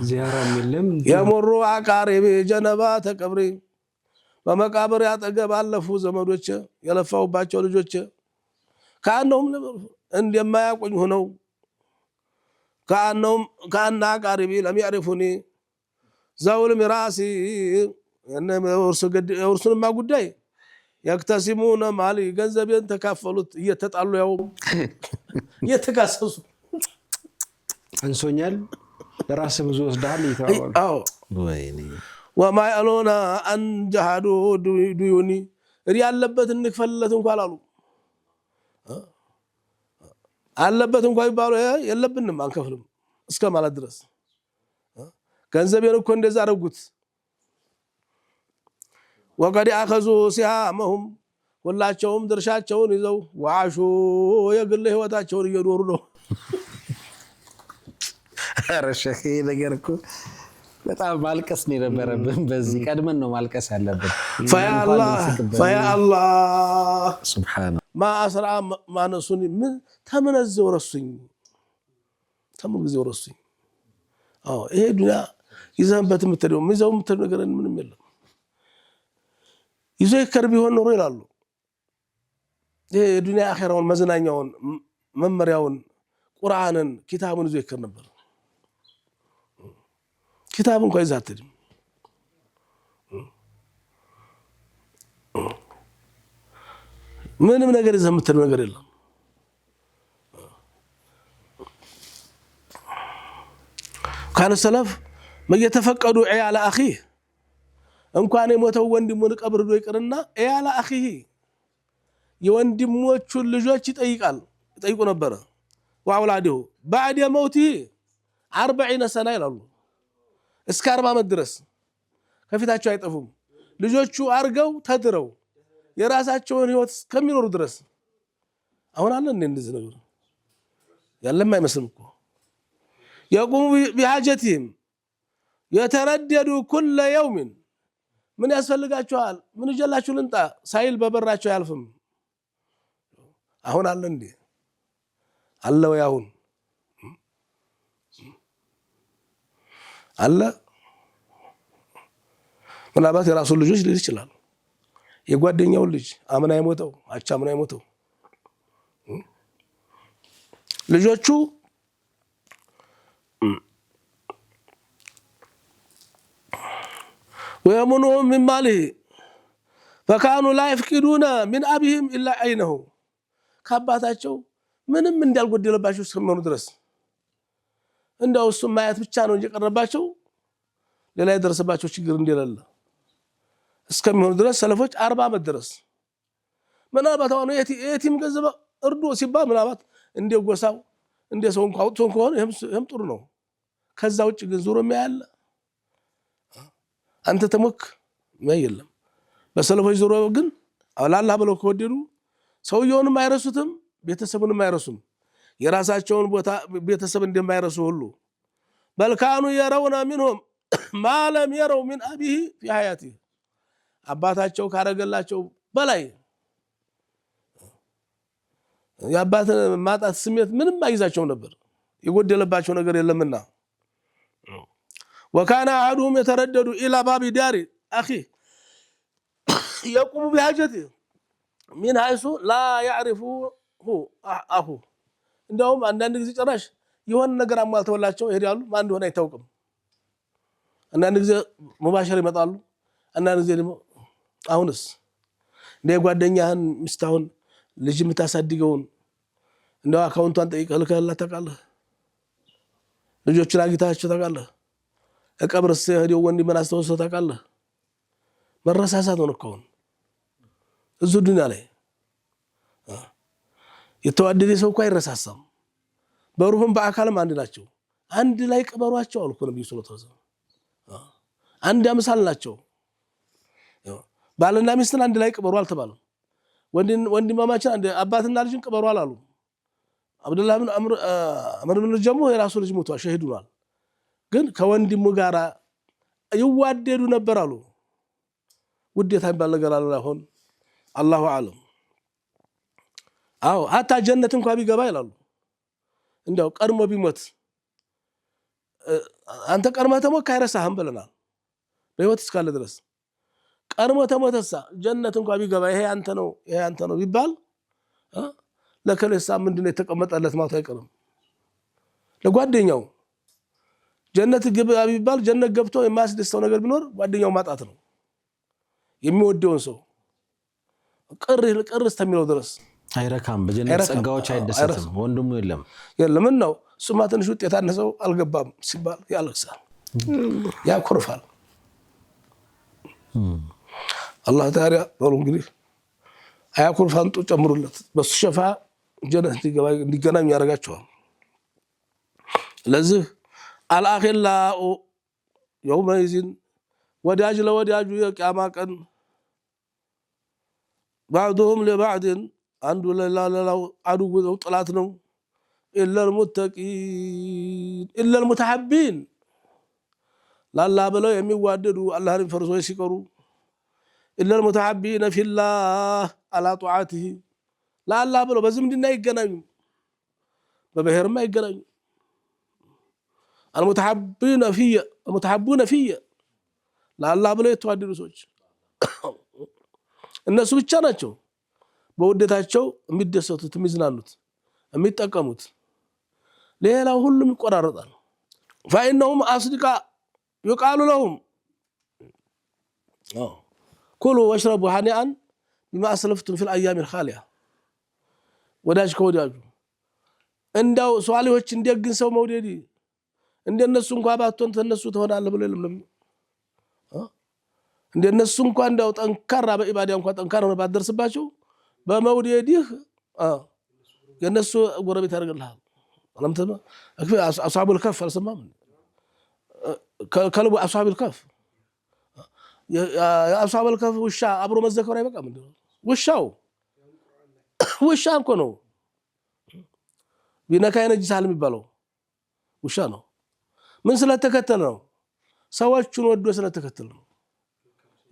ዚያራም የለም። የሞሩ አቃሪቢ ጀነባ ተቀብሪ በመቃብር ያጠገብ አለፉ ዘመዶቼ የለፋውባቸው ልጆቼ ካነውም እንደማያውቁኝ ሆነው ካና ቃሪቢ ለም ያሪፉኒ ዘውል ሚራሲ የውርሱንማ ጉዳይ ያክተሲሙነ ማሊ ገንዘቤን ተካፈሉት እየተጣሉ ያው እየተካሰሱ አንሶኛል ለራስ ብዙ ወስዳል ይተዋል። አዎ ወይኔ وما يقولون أن جهادوا ديوني ያለበት እንክፈልለት እንኳን አሉ አለበት እንኳን ይባሉ የለብንም አንከፍልም እስከ ማለት ድረስ ገንዘቤን እኮ እንደዛ አረጉት። ወቀዲ አخذ ሲያመሁም ሁላቸውም ድርሻቸውን ይዘው ዋሹ የግል ህይወታቸውን እየኖሩ ነው። ኧረ ሸኺ ነገር እኮ በጣም ማልቀስ ነው የነበረብን። በዚህ ቀድመን ነው ማልቀስ ያለብን። ፈያ አላህ ሱብሃነ ማ አስራ ማነሱኒ ምን ተመነዘው ረሱኝ ተመነዘው ረሱኝ። አዎ ይሄ ዱንያ ይዘንበት የምትደው ምንዘው የምትደው ነገር ምንም የለም። ይዞ ይከር ቢሆን ኖሮ ይላሉ። ይሄ ዱንያ አኺራውን መዝናኛውን መመሪያውን ቁርአንን ኪታቡን ይዞ ይከር ነበር። كتاب كويس هاتدم ምንም ነገር ይዘምተን ነገር የለም። ካለ ሰለፍ መየተፈቀዱ عيال اخيه እንኳን የሞተው ወንድሙን ቀብር ዶ ይቅርና عيال اخيه የወንድሞቹን ልጆች ይጠይቁ ነበር። واولاده بعد موته 40 سنه ይላሉ። እስከ 40 ዓመት ድረስ ከፊታቸው አይጠፉም። ልጆቹ አርገው ተድረው የራሳቸውን ህይወት እስከሚኖሩ ድረስ አሁን አለ እንደዚህ ነገር ያለም አይመስልም እኮ يقوم بحاجتهم يترددوا كل يوم ምን ያስፈልጋቸዋል ምን ይጀላችሁ ልንጣ ሳይል በበራቸው ያልፍም። አሁን አለ እንዴ አለው ያሁን አለ ምናልባት የራሱን ልጆች ሊል ይችላል። የጓደኛው ልጅ አምና የሞተው አቻ አምና የሞተው ልጆቹ ويمنهم من ماله فكانوا لا يفقدون من أبيهم إلا عينه ከአባታቸው ምንም እንዳልጎደለባቸው እስከሚሆኑ ድረስ እንደው እሱ ማየት ብቻ ነው እንጂ ቀረባቸው ሌላ የደረሰባቸው ችግር እንደሌለ እስከሚሆኑ ድረስ ሰለፎች 40 ዓመት ድረስ ምናልባት አሁን የቲም ገንዘብ እርዶ ሲባል ምናልባት እንደ ጎሳው እንደ ሰው እንኳን አውጥቶ ከሆነ ይሄም ጥሩ ነው። ከዛ ውጭ ግን ዙሮ የሚያለ አንተ ተሞክ ማየለም በሰለፎች ዙሮ ግን አላህ ብለው ከወደዱ ሰውየውንም አይረሱትም ቤተሰቡንም አይረሱም። የራሳቸውን ቦታ ቤተሰብ እንደማይረሱ ሁሉ በልካኑ يرون منهم ما لم يروا من أبيه في حياته አባታቸው ካረገላቸው በላይ የአባት ማጣት ስሜት ምንም አይዛቸው ነበር የጎደለባቸው ነገር የለምና وكان احدهم يتردد الى باب دار اخي يقوم بحاجته من حيث لا يعرفه اخو እንደውም አንዳንድ ጊዜ ጭራሽ የሆነ ነገር አሟልተውላቸው ይሄዳሉ ማን እንደሆነ አይታወቅም አንዳንድ ጊዜ ሙባሽር ይመጣሉ አንዳንድ ጊዜ ደግሞ አሁንስ ለጓደኛህን ምስታውን ልጅ የምታሳድገውን እንደው አካውንቷን ጠይቀልከላ ታውቃለህ ልጆችን አግኝታቸው ታውቃለህ እቀብርስ ሄደው ወንድምን አስተውሰው ታውቃለህ መረሳሳት ነው እኮ እዙ ዱንያ ላይ የተዋደደ ሰው እኮ አይረሳሳም በሩህም በአካልም አንድ ናቸው አንድ ላይ ቅበሯቸው አልኩ ነብዩ ሰለላሁ ዐለይሂ ወሰለም አንድ አምሳል ናቸው ባልና ሚስትን አንድ ላይ ቅበሩ አልተባለም ወንድማማችን አንድ አባትና ልጅን ቅበሩ አላሉ አብዱላህ ብን አምር ብን ጀሙ የራሱ ልጅ ሞቷል ሸሂድ ሆኗል ግን ከወንድሙ ጋራ ይዋደዱ ነበር አሉ ውዴታ ይባል ነገር አለ አሁን አላሁ አለም አው አታ ጀነት እንኳን ቢገባ ይላሉ እንደው ቀድሞ ቢሞት አንተ ቀድሞ ተሞት ካይረሳህም ብለናል በህይወት እስካለ ድረስ ቀድሞ ተሞተሳ ጀነት እንኳን ቢገባ ይሄ አንተ ነው ቢባል ለከለሳ ምንድነው የተቀመጠለት ማለት አይቀርም ለጓደኛው ጀነት ግባ ቢባል ጀነት ገብቶ የማስደስተው ነገር ቢኖር ጓደኛው ማጣት ነው የሚወደውን ሰው ቅር እስከሚለው ድረስ አይረካም በጀነት ጸጋዎች አይደሰትም ወንድሙ የለም ነው ሱማ ትንሽ ውጤት አነሰው አልገባም ሲባል ያለቅሳል ያኮርፋል አላህ ታዲያ ወሩ እንግዲህ አያኮርፋን ጡ ጨምሩለት በሱ ሸፋ ጀነት እንዲገናኙ ያረጋቸዋል ለዚህ አልአኺላኡ የውመይዚን ወዳጅ ለወዳጁ የቂያማ ቀን بعضهم لبعض አንዱ ለላላው አዱው ጥላት ነው ኢላ المتقين ኢላ المتحبين ላላ ብለው የሚዋደዱ አላህን ፈርሶች ሲቀሩ ኢላ المتحبين في الله على طاعته ላላ ብለው በዝምድና ይገናኙ በብሔርማ ይገናኙ المتحبون في ላላ ብለው የተዋደዱ ሰዎች እነሱ ብቻ ናቸው በውደታቸው የሚደሰቱት የሚዝናኑት የሚጠቀሙት ሌላው ሁሉም ይቆራረጣል فإنهم أصدقاء يقال لهم كلوا واشربوا هنيئا بما أسلفتم في الأيام الخالية ወዳጅ ከወዳጁ እንደው ሷሊዎች እንደግን ሰው መውደዲ እንደነሱ እንኳን ባትሆን ተነሱ ተሆናለ ብሎ ለምን እንደነሱ እንኳን እንደው ጠንካራ በኢባዳ እንኳን ጠንካራ ነው ባደርስባቸው በመውደዲህ የነሱ ጎረቤት ያደርግልሃል አለምተማ አስሐቡ الكهف አልሰማም ከልቡ አስሐቡ الكهف አስሐቡ الكهف ውሻ አብሮ መዘከር አይበቃም እንዴ ውሻ እኮ ነው ቢነካይ ነጅሳል የሚባለው ውሻ ነው ምን ስለተከተለ ነው ሰዎችን ወዶ ስለተከተለ ነው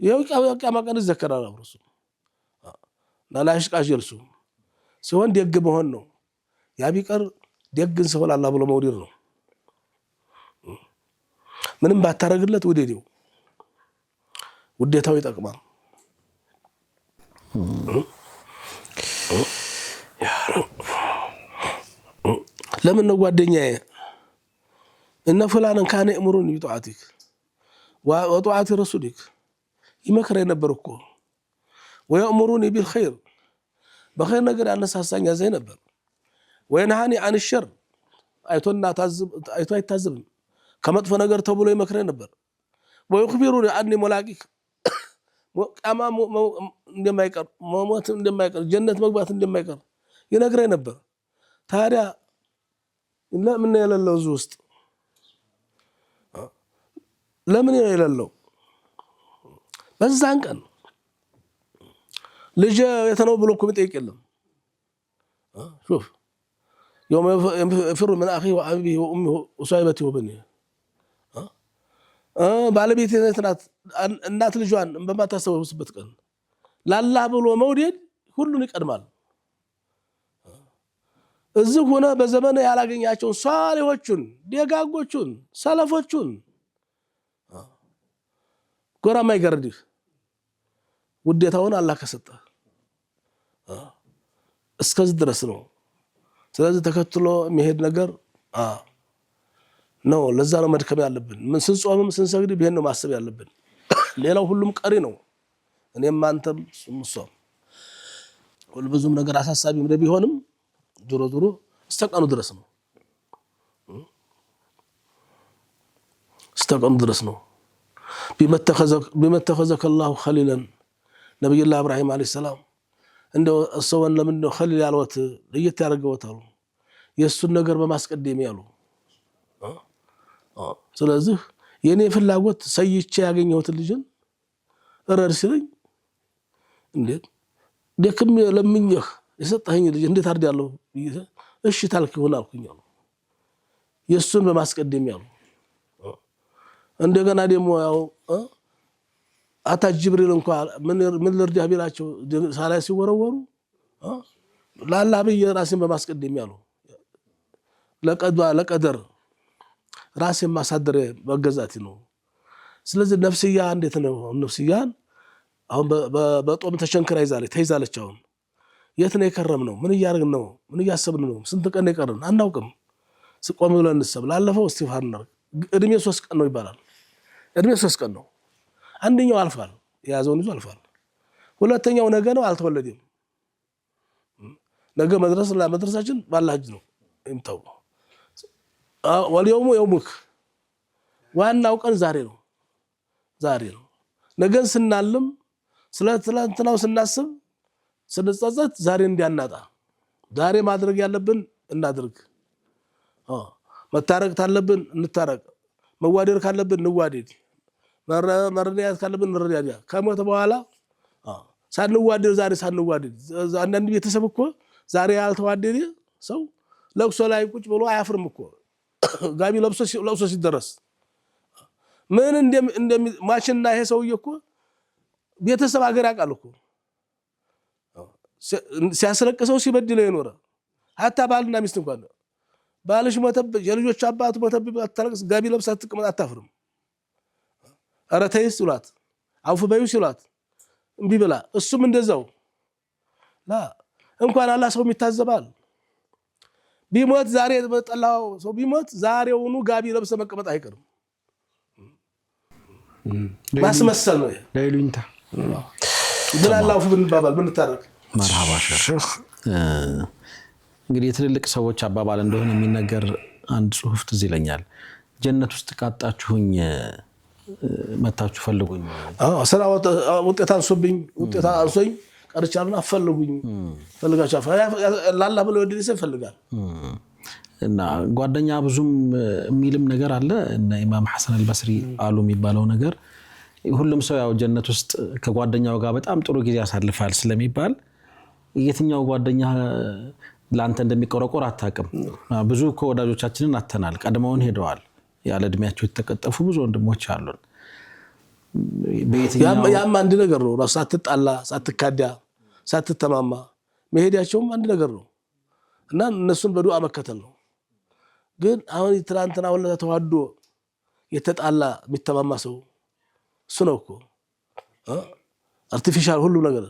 የቂያማ ቀን ይዘከራል አብሮሱ ላላሽቃሽ ይልሱ ሲሆን ደግ መሆን ነው ያ ቢቀር ደግን ሰው አላህ ብሎ መውደድ ነው ምንም ባታረግለት ወደዴው ውዴታው ይጠቅማል ለምን ነው ጓደኛዬ እነ ፍላንን ካነ እምሩን ይጧአቲክ ወጧአቲ ረሱሊክ ይመከረኝ ነበር እኮ ወየእምሩኒ ቢልኸይር በኸይር ነገር ያነሳሳኝ ያዘኝ ነበር ወይነሃኒ አን الشر አይቶ አይታዘብም ከመጥፎ ነገር ተብሎ ይመከረኝ ነበር ወይخبروني አንኒ ሙላቂክ ቂያማ እንደማይቀር ሞት እንደማይቀር ጀነት መግባት እንደማይቀር ይነግረኝ ነበር ታዲያ ለምን የሌለው ውስጥ ለምን የሌለው በዛን ቀን ልጅ የተነው ብሎ እኮ የሚጠይቅ የለም شوف يوم يفر من اخيه وابيه وامه وصاحبته وبنيه ባለቤት እናት ልጇን በማታሰበውበት ቀን ላላህ ብሎ መውደድ ሁሉን ይቀድማል እዚህ ሆነ በዘመነ ያላገኛቸው ሷሊሆቹን ደጋጎቹን ሰለፎቹን ጎራማ ይገርድህ ውዴታውን አላህ ከሰጠ እስከዚህ ድረስ ነው። ስለዚህ ተከትሎ የሚሄድ ነገር ነው። ለዛ ነው መድከም ያለብን። ምን ስንጾምም ስንሰግድ ይሄን ነው ማሰብ ያለብን። ሌላው ሁሉም ቀሪ ነው። እኔም አንተም እሱም ሁሉ ብዙም ነገር አሳሳቢ ቢሆንም ዞሮ እስተቀኑ ድረስ ነው። እስተቀኑ ድረስ ነው። ቢመተኸዘከ አላሁ ኸሊለን ነብዩላህ ኢብራሂም አለይሂ ሰላም እንደው ሰውን ለምንድነው ኸሊል ያልወት ለየት ያደርገውታል የሱን ነገር በማስቀደም ያሉ ስለዚህ የኔ ፍላጎት ሰይቼ ያገኘሁት ልጅን እረር ሲለኝ እንዴት ደክም ለምኝህ የሰጠኸኝ ልጅ እንዴት አርዳለሁ እሺ ታልክ ይሆን አልኩኝ አሉ የሱን በማስቀደም ያሉ እንደገና ደግሞ ያው አታ ጅብሪል እንኳን ምን ልርዳህ ቢላቸው ሳላይ ሲወረወሩ ለአላህ በየራሴን በማስቀደም ያሉ ለቀደር ራሴን ማሳደር በገዛት ነው። ስለዚህ ነፍስያ እንዴት ነው? ነፍስያን አሁን በጦም ተሸንክራ ተይዛለች። አሁን የት ነው የከረምነው? ምን እያደረግን ነው? ምን እያሰብን ነው? ስንት ቀን የቀረን አናውቅም። ስቆም ብለን እንሰብ ላለፈው እስቲግፋር እናድርግ። እድሜ 3 ቀን ነው ይባላል። እድሜ 3 ቀን ነው። አንደኛው አልፏል፣ የያዘውን ይዞ አልፏል። ሁለተኛው ነገ ነው፣ አልተወለደም። ነገ መድረሳችን ባላህ እጅ ነው የምታውቀው። ወልየውሙ የውሙክ ዋናው ቀን ዛሬ ነው። ዛሬ ነው። ነገን ስናልም ስለ ትላንትናው ስናስብ ስንጸጸት ዛሬ እንዲያናጣ ዛሬ ማድረግ ያለብን እናድርግ። መታረቅ ካለብን እንታረቅ፣ መዋደድ ካለብን እንዋደድ፣ መረዳዳት ካለብን እንረዳዳ። ከሞት በኋላ ሳንዋደድ ዛሬ ሳንዋደድ አንዳንድ ቤተሰብ እኮ ዛሬ ያልተዋደደ ሰው ለቅሶ ላይ ቁጭ ብሎ አያፍርም እኮ ጋቢ ለብሶ ሲደረስ ምን ማሽና ይሄ ሰውዬ እኮ ቤተሰብ ሀገር ያውቃል እኮ ሲያስለቅሰው ሲበድለው የኖረ ሀታ ባልና ሚስት እንኳን ባልሽ ሞተብሽ የልጆች አባት ሞተብሽ አታለቅስ ጋቢ ለብሳ ትቀመጥ አታፍርም። ኧረ ተይስ ይሏት አውፍ በዩ ሲሏት እምቢ ብላ እሱም እንደዛው እንኳን አላህ ሰው ይታዘባል። ቢሞት ዛሬ በጠላው ሰው ቢሞት ዛሬውኑ ጋቢ ለብሰ መቀመጥ አይቀርም። ማስመሰል ነው ለይሉኝታ ብላላው ብንባባል ብንታረቅ መርሐባ ሼህ። እንግዲህ የትልልቅ ሰዎች አባባል እንደሆነ የሚነገር አንድ ጽሁፍ ትዝ ይለኛል። ጀነት ውስጥ ቃጣችሁኝ መታችሁ ፈልጉኝ። ስራ ውጤት አንሶኝ ቀርቻለሁ አፈልጉኝ ፈልጋቻ ላላ ብለው ወደዚህ ይፈልጋል። እና ጓደኛ ብዙም የሚልም ነገር አለ። እና ኢማም ሐሰን አልበስሪ አሉ የሚባለው ነገር ሁሉም ሰው ያው ጀነት ውስጥ ከጓደኛው ጋር በጣም ጥሩ ጊዜ ያሳልፋል ስለሚባል የትኛው ጓደኛ ላንተ እንደሚቆረቆር አታውቅም። ብዙ ወዳጆቻችንን አተናል፣ ቀድመውን ሄደዋል። ያለ እድሜያቸው የተቀጠፉ ብዙ ወንድሞች አሉን። ያም አንድ ነገር ነው። ሳትጣላ ሳትካዳ ሳትተማማ መሄዳቸውም አንድ ነገር ነው እና እነሱን በዱዓ መከተል ነው። ግን አሁን ትናንትና ወለታ ተዋዶ የተጣላ የሚተማማ ሰው እሱ ነው እኮ አርቲፊሻል ሁሉ ነገር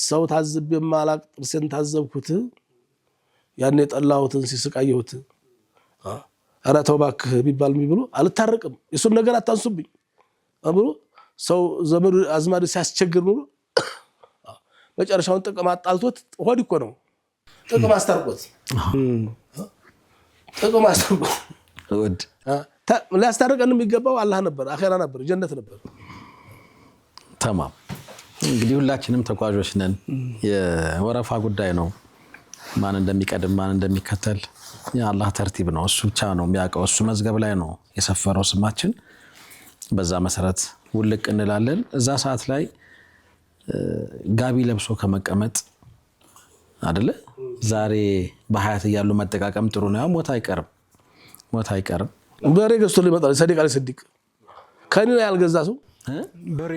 ሰው ታዝብ የማላቅ ጥርሴን ታዘብኩት ያኔ ጠላሁትን ሲስቃየሁት ኧረ ተው እባክህ ቢባል ብሎ አልታረቅም። እሱን ነገር አታንሱብኝ ብሎ ሰው ዘመዱ አዝማዱ ሲያስቸግር ነው መጨረሻውን ጥቅም አጣልቶት ሆድ እኮ ነው ጥቅም አስታርቆት ወድ ሊያስታርቀን የሚገባው አላህ ነበር፣ አኺራ ነበር፣ ጀነት ነበር። ተማም እንግዲህ ሁላችንም ተጓዦች ነን። የወረፋ ጉዳይ ነው። ማን እንደሚቀድም ማን እንደሚከተል የአላህ ተርቲብ ነው። እሱ ብቻ ነው የሚያውቀው። እሱ መዝገብ ላይ ነው የሰፈረው ስማችን። በዛ መሰረት ውልቅ እንላለን። እዛ ሰዓት ላይ ጋቢ ለብሶ ከመቀመጥ አይደለ ዛሬ በሐያት እያሉ መጠቃቀም ጥሩ ነው። ሞት አይቀርም። በሬ ገዝቶ ሊመጣ ሰዲቅ አለ ሰዲቅ ከኔ ያልገዛ ሰው በሬ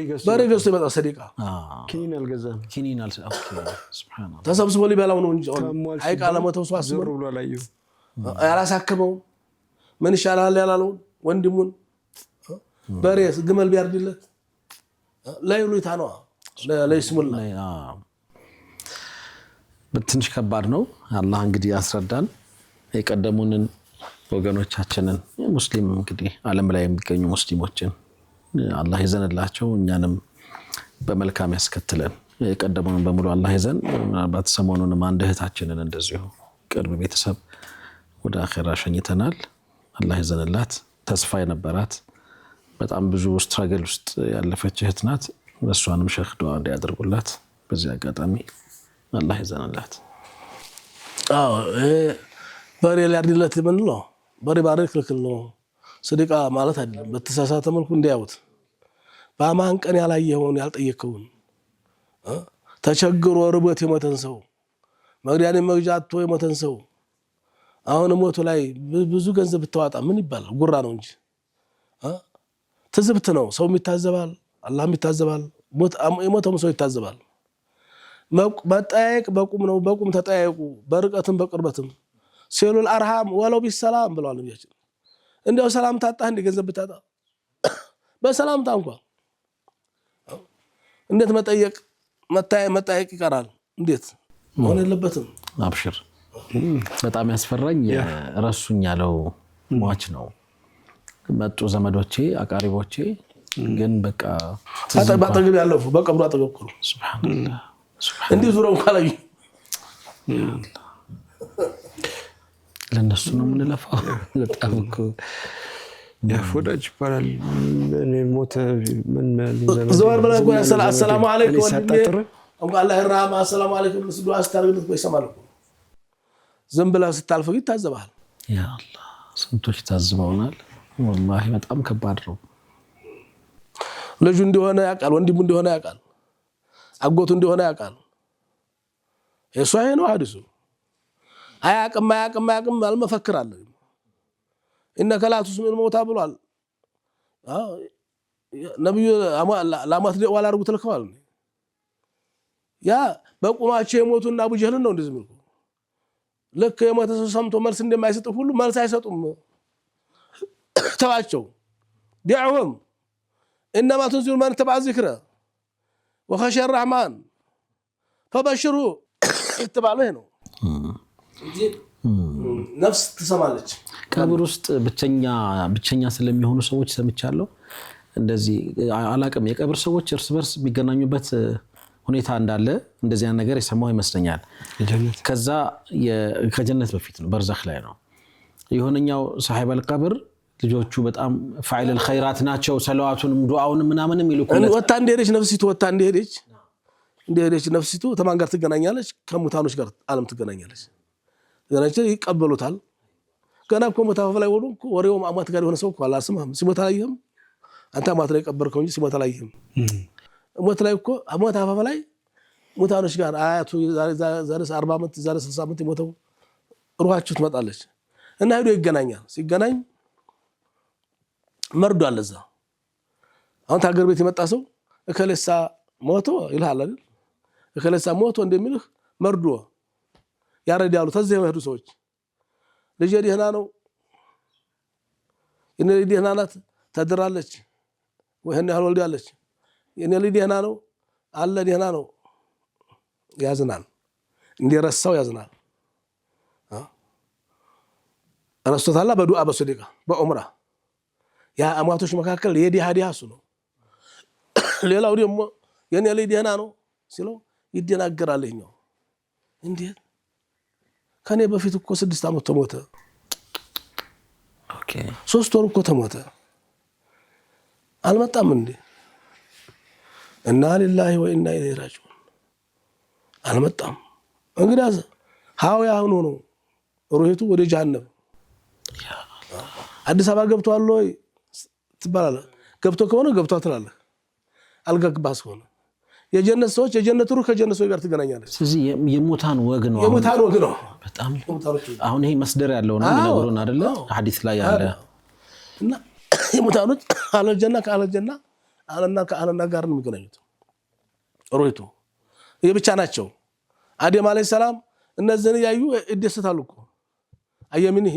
ገዝቶ ይመጣል ሰደቃ ኪኒን አልገዛም ኪኒን ኦኬ ሱብሃንአላህ ተሰብስቦ ሊበላው ነው እንጂ አይቃ ለመተው ሰው አስቦ ብሎ አላየው ያላሳከመው ምን ይሻላል ያላለው ወንድሙን በሬስ ግመል ቢያርድለት ላይሉታ ነው ለይስሙላ በትንሽ ከባድ ነው አላህ እንግዲህ ያስረዳን የቀደሙንን ወገኖቻችንን ሙስሊም እንግዲህ ዓለም ላይ የሚገኙ ሙስሊሞችን አላህ ይዘንላቸው እኛንም በመልካም ያስከትለን የቀደሙንን በሙሉ አላህ ይዘን ምናልባት ሰሞኑንም አንድ እህታችንን እንደዚሁ ቅርብ ቤተሰብ ወደ አኺራ ሸኝተናል አላህ ይዘንላት ተስፋ የነበራት በጣም ብዙ ስትራግል ውስጥ ያለፈች እህት ናት እሷንም ሸህ ዱዓ እንዲያደርጉላት በዚህ አጋጣሚ አላህ ይዘንላት በሬ ሊያርድለት ምን ነው በሬ ባረክ ልክል ነው ሰደቃ ማለት አይደለም በተሳሳተ መልኩ እንዲያውት በአማን ቀን ያላየውን ያልጠየከውን ተቸግሮ ርቦት የሞተን ሰው መግዲያን መግጃቶ የሞተን ሰው አሁን ሞቱ ላይ ብዙ ገንዘብ ብታዋጣ ምን ይባላል ጉራ ነው እንጂ ትዝብት ነው ሰው የሚታዘባል አላህም ይታዘባል የሞተም ሰው ይታዘባል መጣየቅ በቁም ነው በቁም ተጣየቁ በርቀትም በቅርበትም ሲሉል አርሃም ወለው ቢሰላም ብለዋል ነብያችን እንደው ሰላም ታጣ እንደ ገንዘብ ብታጣ በሰላምታ እንኳን እንዴት መጣየቅ ይቀራል እንዴት ሆነ የለበትም አብሽር በጣም ያስፈራኝ ረሱኝ ያለው ሟች ነው መጡ ዘመዶቼ አቃሪቦቼ ግን በቃ ባጠገብ ያለፉ በቀብሩ አጠገብ ነው ሱብሃንአላህ እንዲህ ዙረው ካላዩ ለነሱ ነው የምንለፋው በጣም እኮ ያፎዳጅ ይባላል እኔ ሞተ ምን ዘወር ብለህ እኮ ሰላም አለይኩም ወንድሜ እንኳን አላህ ይርሃም ሰላም አለይኩም መስዱ አስተርግልት ወይ ሰማሉ ዝም ብለህ ስታልፈው ይታዘባል ያ አላህ ስንቶች ታዝበውናል ወላሂ በጣም ከባድ ነው ልጁ እንደሆነ ያውቃል ወንድሙ እንደሆነ ያውቃል አጎቱ እንደሆነ ያውቃል እሱ አይኑ ሐዲሱ አያቅም አልመፈክራለ انك لا تسمع الموتى ብሏል ነብዩ ላማት ወላ አርጉ ተልከዋል ያ በቁማቸው የሞቱና አቡ ጀህል ነው እንደዚህ ምልኩ ለከ የሞተ ሰው ሰምቶ መልስ እንደማይሰጥ ሁሉ መልስ አይሰጡም ተዋቸው ዲعهم انما تنزل من تبع الذكر وخشى الرحمن فبشره اتبعوا ነው ነፍስ ትሰማለች ቀብር ውስጥ ብቸኛ ስለሚሆኑ ሰዎች ሰምቻለሁ እንደዚህ አላቀም የቀብር ሰዎች እርስ በርስ የሚገናኙበት ሁኔታ እንዳለ እንደዚህ ነገር የሰማው ይመስለኛል ከዛ ከጀነት በፊት ነው በርዘኽ ላይ ነው የሆነኛው صاحب القبر ልጆቹ በጣም فاعل الخيرات ናቸው ሰላዋቱንም ዱዓውንም ምናምንም ይልኩለት ወጣ እንደሄደች ነፍሲቱ ወጣ እንደሄደች ነፍሲቱ ተማን ጋር ትገናኛለች ከሙታኖች ጋር ዓለም ትገናኛለች ገናቸው ይቀበሉታል ገና እኮ ሞታው ላይ ወሩ ወሬው አማት ጋር የሆነ ሰው እኮ አላስማም ሲሞታ ላይም አንተ አማት ላይ ቀበርከው እንጂ ሲሞታ ላይም ሞት ላይ እኮ አማት አፋ ላይ ሙታኖች ጋር አያቱ ዛሬ 40 አመት ዛሬ 60 አመት ይሞተው ሩሃቸው ትመጣለች እና ሄዶ ይገናኛል ሲገናኝ መርዶ አለዛ አሁን ታገር ቤት የመጣ ሰው እከለሳ ሞቶ ይልሃል አይደል እከለሳ ሞቶ እንደሚልህ መርዶ ያረዳሉ ተዘው ይሄዱ ሰዎች ልጅ ደህና ነው የኔ ልጅ ደህና ናት ተድራለች ወህነ ያህል ወልዳለች የኔ ልጅ ደህና ነው አለ ደህና ነው ያዝናል እንደረሳው ያዝናል ረስቶታላ በዱዓ በሰደቃ በኡምራ ያ አማቶች መካከል የዲሃዲያሱ ነው ሌላው ደግሞ የኔ ልጅ ደህና ነው ሲለው ይደናገራልኛው እንዴት ከኔ በፊት እኮ 6 አመት ተሞተ ኦኬ 3 ወር እኮ ተሞተ አልመጣም እንዴ እና لله وإنا إليه راجعون አልመጣም እንግዲህ ሃው ያሁን ነው ሩህቱ ወደ ጀሃነም አዲስ አበባ ገብቷል ወይ ትባላለ ገብቶ ከሆነ ገብቷል ትላለህ አልገባስ ሆነ የጀነት ሰዎች የጀነት ሩህ ከጀነት ሰዎች ጋር ትገናኛለች ስለዚህ የሞታን ወግ ነው በጣም አሁን ይሄ መስደር ያለው ነው ነገሩን አይደለ ሐዲስ ላይ ያለ እና የሞታኖች አለ ጀና ካለ ጀና ከአለና ጋር ነው የሚገናኙት። ሩይቱ የብቻ ናቸው። አደም አለይሂ ሰላም እነዚህን ያዩ ይደሰታሉ እኮ አየምንህ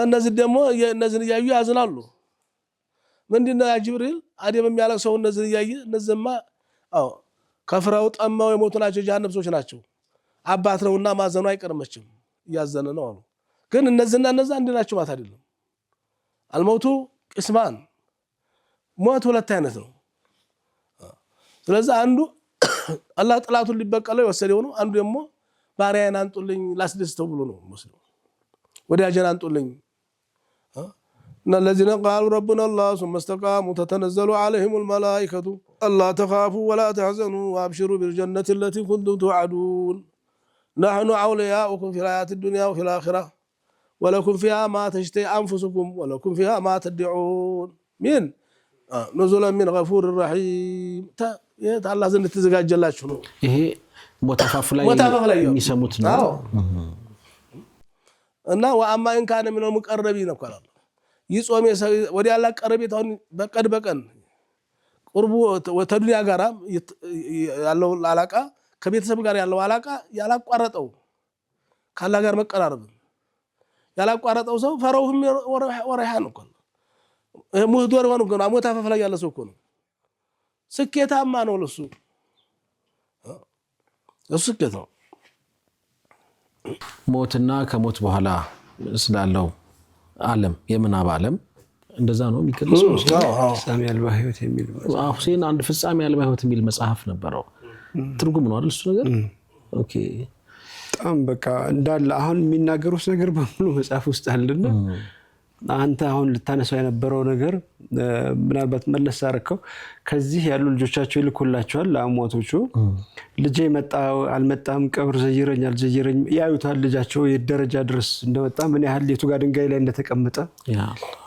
እነዚህ ደግሞ እነዚህን ያዩ ያዝናሉ። ምንድነው ያ ጅብሪል አደም የሚያለቅሰው እነዚህን ያየ እነዚህማ ከፍረው ጠማው የሞቱ ናቸው፣ ጀሃነም ሰዎች ናቸው። አባት ነውና ማዘኑ አይቀርመችም እያዘነ ነው አሉ። ግን እነዚህና እነዛ አንድ ናቸው ማለት አይደለም። አልሞቱ ቅስማን ሞት ሁለት አይነት ነው። ስለዚህ አንዱ አላህ ጥላቱን ሊበቀለው የወሰደው ነው። አንዱ ደግሞ ባሪያዬን አንጡልኝ ላስደስተው ብሎ ነው ሙስሊም ወዳጄን አንጡልኝ። إن الذين قالوا ربنا الله ثم استقاموا تتنزل عليهم الملائكة ألا تخافوا ولا تحزنوا وأبشروا بالجنة التي كنتم توعدون نحن أولياؤكم في الحياة الدنيا وفي الآخرة ولكم فيها ما تشتهي أنفسكم ولكم فيها ما تدعون من نزلا من غفور رحيم الله زين تزغاجلاچ ነው ይሄ ሞታፋፍ ላይ የሚሰሙት ነው እና ወአማ ኢን ካነ ሚነል ሙቀረቢን ነቀላ ይጾም ወዲያ ያላ ቀረቤታውን በቀን ቁርቡ ወተዱንያ ጋራ ያለው አላቃ ከቤተሰብ ጋር ያለው አላቃ ያላቋረጠው ካላ ጋር መቀራረብ ያላቋረጠው ሰው ፈረውም ወረሃን እኮ ሙህዶር ሆኖ ግን ሞታፋፍ ላይ ያለ ሰው እኮ ነው ስኬታማ ነው ለሱ ስኬት ነው። ሞትና ከሞት በኋላ ስላለው ዓለም የምናብ ዓለም እንደዛ ነው የሚገልጸው። ፍጻሜ አልባ ህይወት የሚል ሁሴን አንድ ፍጻሜ አልባ ህይወት የሚል መጽሐፍ ነበረው። ትርጉም ነው አይደል እሱ ነገር? ኦኬ በጣም በቃ እንዳለ አሁን የሚናገሩት ነገር በሙሉ መጽሐፍ ውስጥ አለና አንተ አሁን ልታነሳው የነበረው ነገር ምናልባት መለስ አርከው ከዚህ ያሉ ልጆቻቸው ይልኩላቸዋል ለአሟቶቹ ልጄ መጣው አልመጣም ቀብር ዘይረኝ አልዘይረኝ ያዩታል። ልጃቸው የደረጃ ድረስ እንደመጣ ምን ያህል የቱ ጋር ድንጋይ ላይ እንደተቀመጠ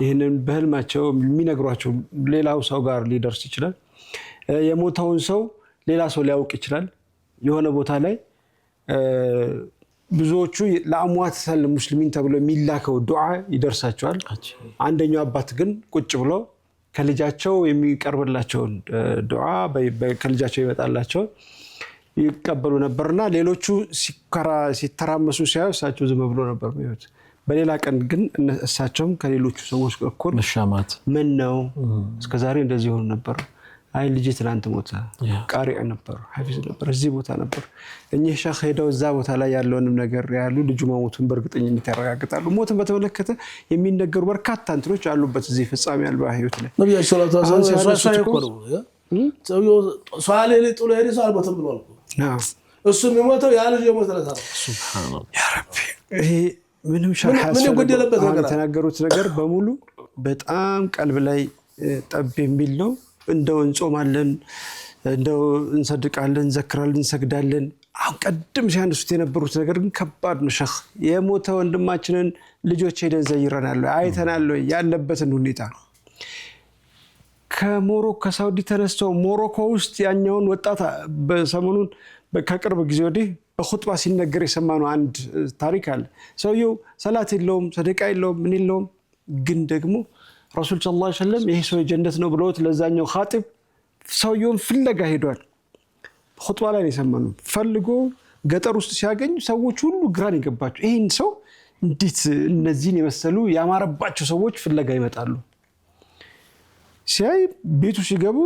ይሄንን በህልማቸው የሚነግሯቸው ሌላው ሰው ጋር ሊደርስ ይችላል። የሞተውን ሰው ሌላ ሰው ሊያውቅ ይችላል። የሆነ ቦታ ላይ ብዙዎቹ ለአሟት ሰል ሙስሊሚን ተብሎ የሚላከው ዱዓ ይደርሳቸዋል። አንደኛው አባት ግን ቁጭ ብሎ ከልጃቸው የሚቀርብላቸው ዱዓ ከልጃቸው ይመጣላቸው ይቀበሉ ነበርና ሌሎቹ ሲተራመሱ ሲያዩ እሳቸው ዝም ብሎ ነበር የሚሉት። በሌላ ቀን ግን እሳቸውም ከሌሎቹ ሰዎች እኩል መሻማት ምን ነው እስከዛሬ እንደዚህ ሆኖ ነበር። አይ ልጅ ትናንት ሞተ ቃሪዕ ነበር ሐፊዝ ነበር እዚህ ቦታ ነበር። እኚህ ሸህ ሄደው እዛ ቦታ ላይ ያለውንም ነገር ያሉ ልጁ መሞቱን በእርግጠኝነት ያረጋግጣሉ። ሞትን በተመለከተ የሚነገሩ በርካታ እንትኖች አሉበት እዚህ ፍጻሜ አልባ ህይወት ላይ ነብዩ ሰለላሁ ዐለይሂ ወሰለም ሷሌ ጥሎ ሄደ ሰው አልሞተም ብሏል እኮ እሱ የሚሞተው ያ ልጅ የሞተለት ነው። ሱብሃንአላህ ያ ረቢ ይሄ ምንም ሸርሐ የተናገሩት ነገር በሙሉ በጣም ቀልብ ላይ ጠብ የሚል ነው። እንደው እንጾማለን እንደው እንሰድቃለን እንዘክራለን እንሰግዳለን። አሁን ቀደም ሲያነሱት የነበሩት ነገር ግን ከባድ ነው። ሸህ የሞተ ወንድማችንን ልጆች ሄደን ዘይረናል አይተናል ያለበትን ሁኔታ ከሞሮኮ ከሳውዲ ተነስተው ሞሮኮ ውስጥ ያኛውን ወጣት በሰሞኑን ከቅርብ ጊዜ ወዲህ በኹጥባ ሲነገር የሰማነው አንድ ታሪክ አለ። ሰውየው ሰላት የለውም ሰደቃ የለውም ምን የለውም ግን ደግሞ ረሱል ሰለላሁ ዐለይሂ ወሰለም ይሄ ሰው ጀነት ነው ብለውት ለዛኛው ኻጢብ ሰውየውን ፍለጋ ሄዷል። ኹጥባ ላይ ነው የሰማነው። ፈልጎ ገጠር ውስጥ ሲያገኝ ሰዎች ሁሉ ግራን ይገባቸው ይሄን ሰው እንዴት እነዚህን የመሰሉ ያማረባቸው ሰዎች ፍለጋ ይመጣሉ። ሲያይ ቤቱ ሲገቡ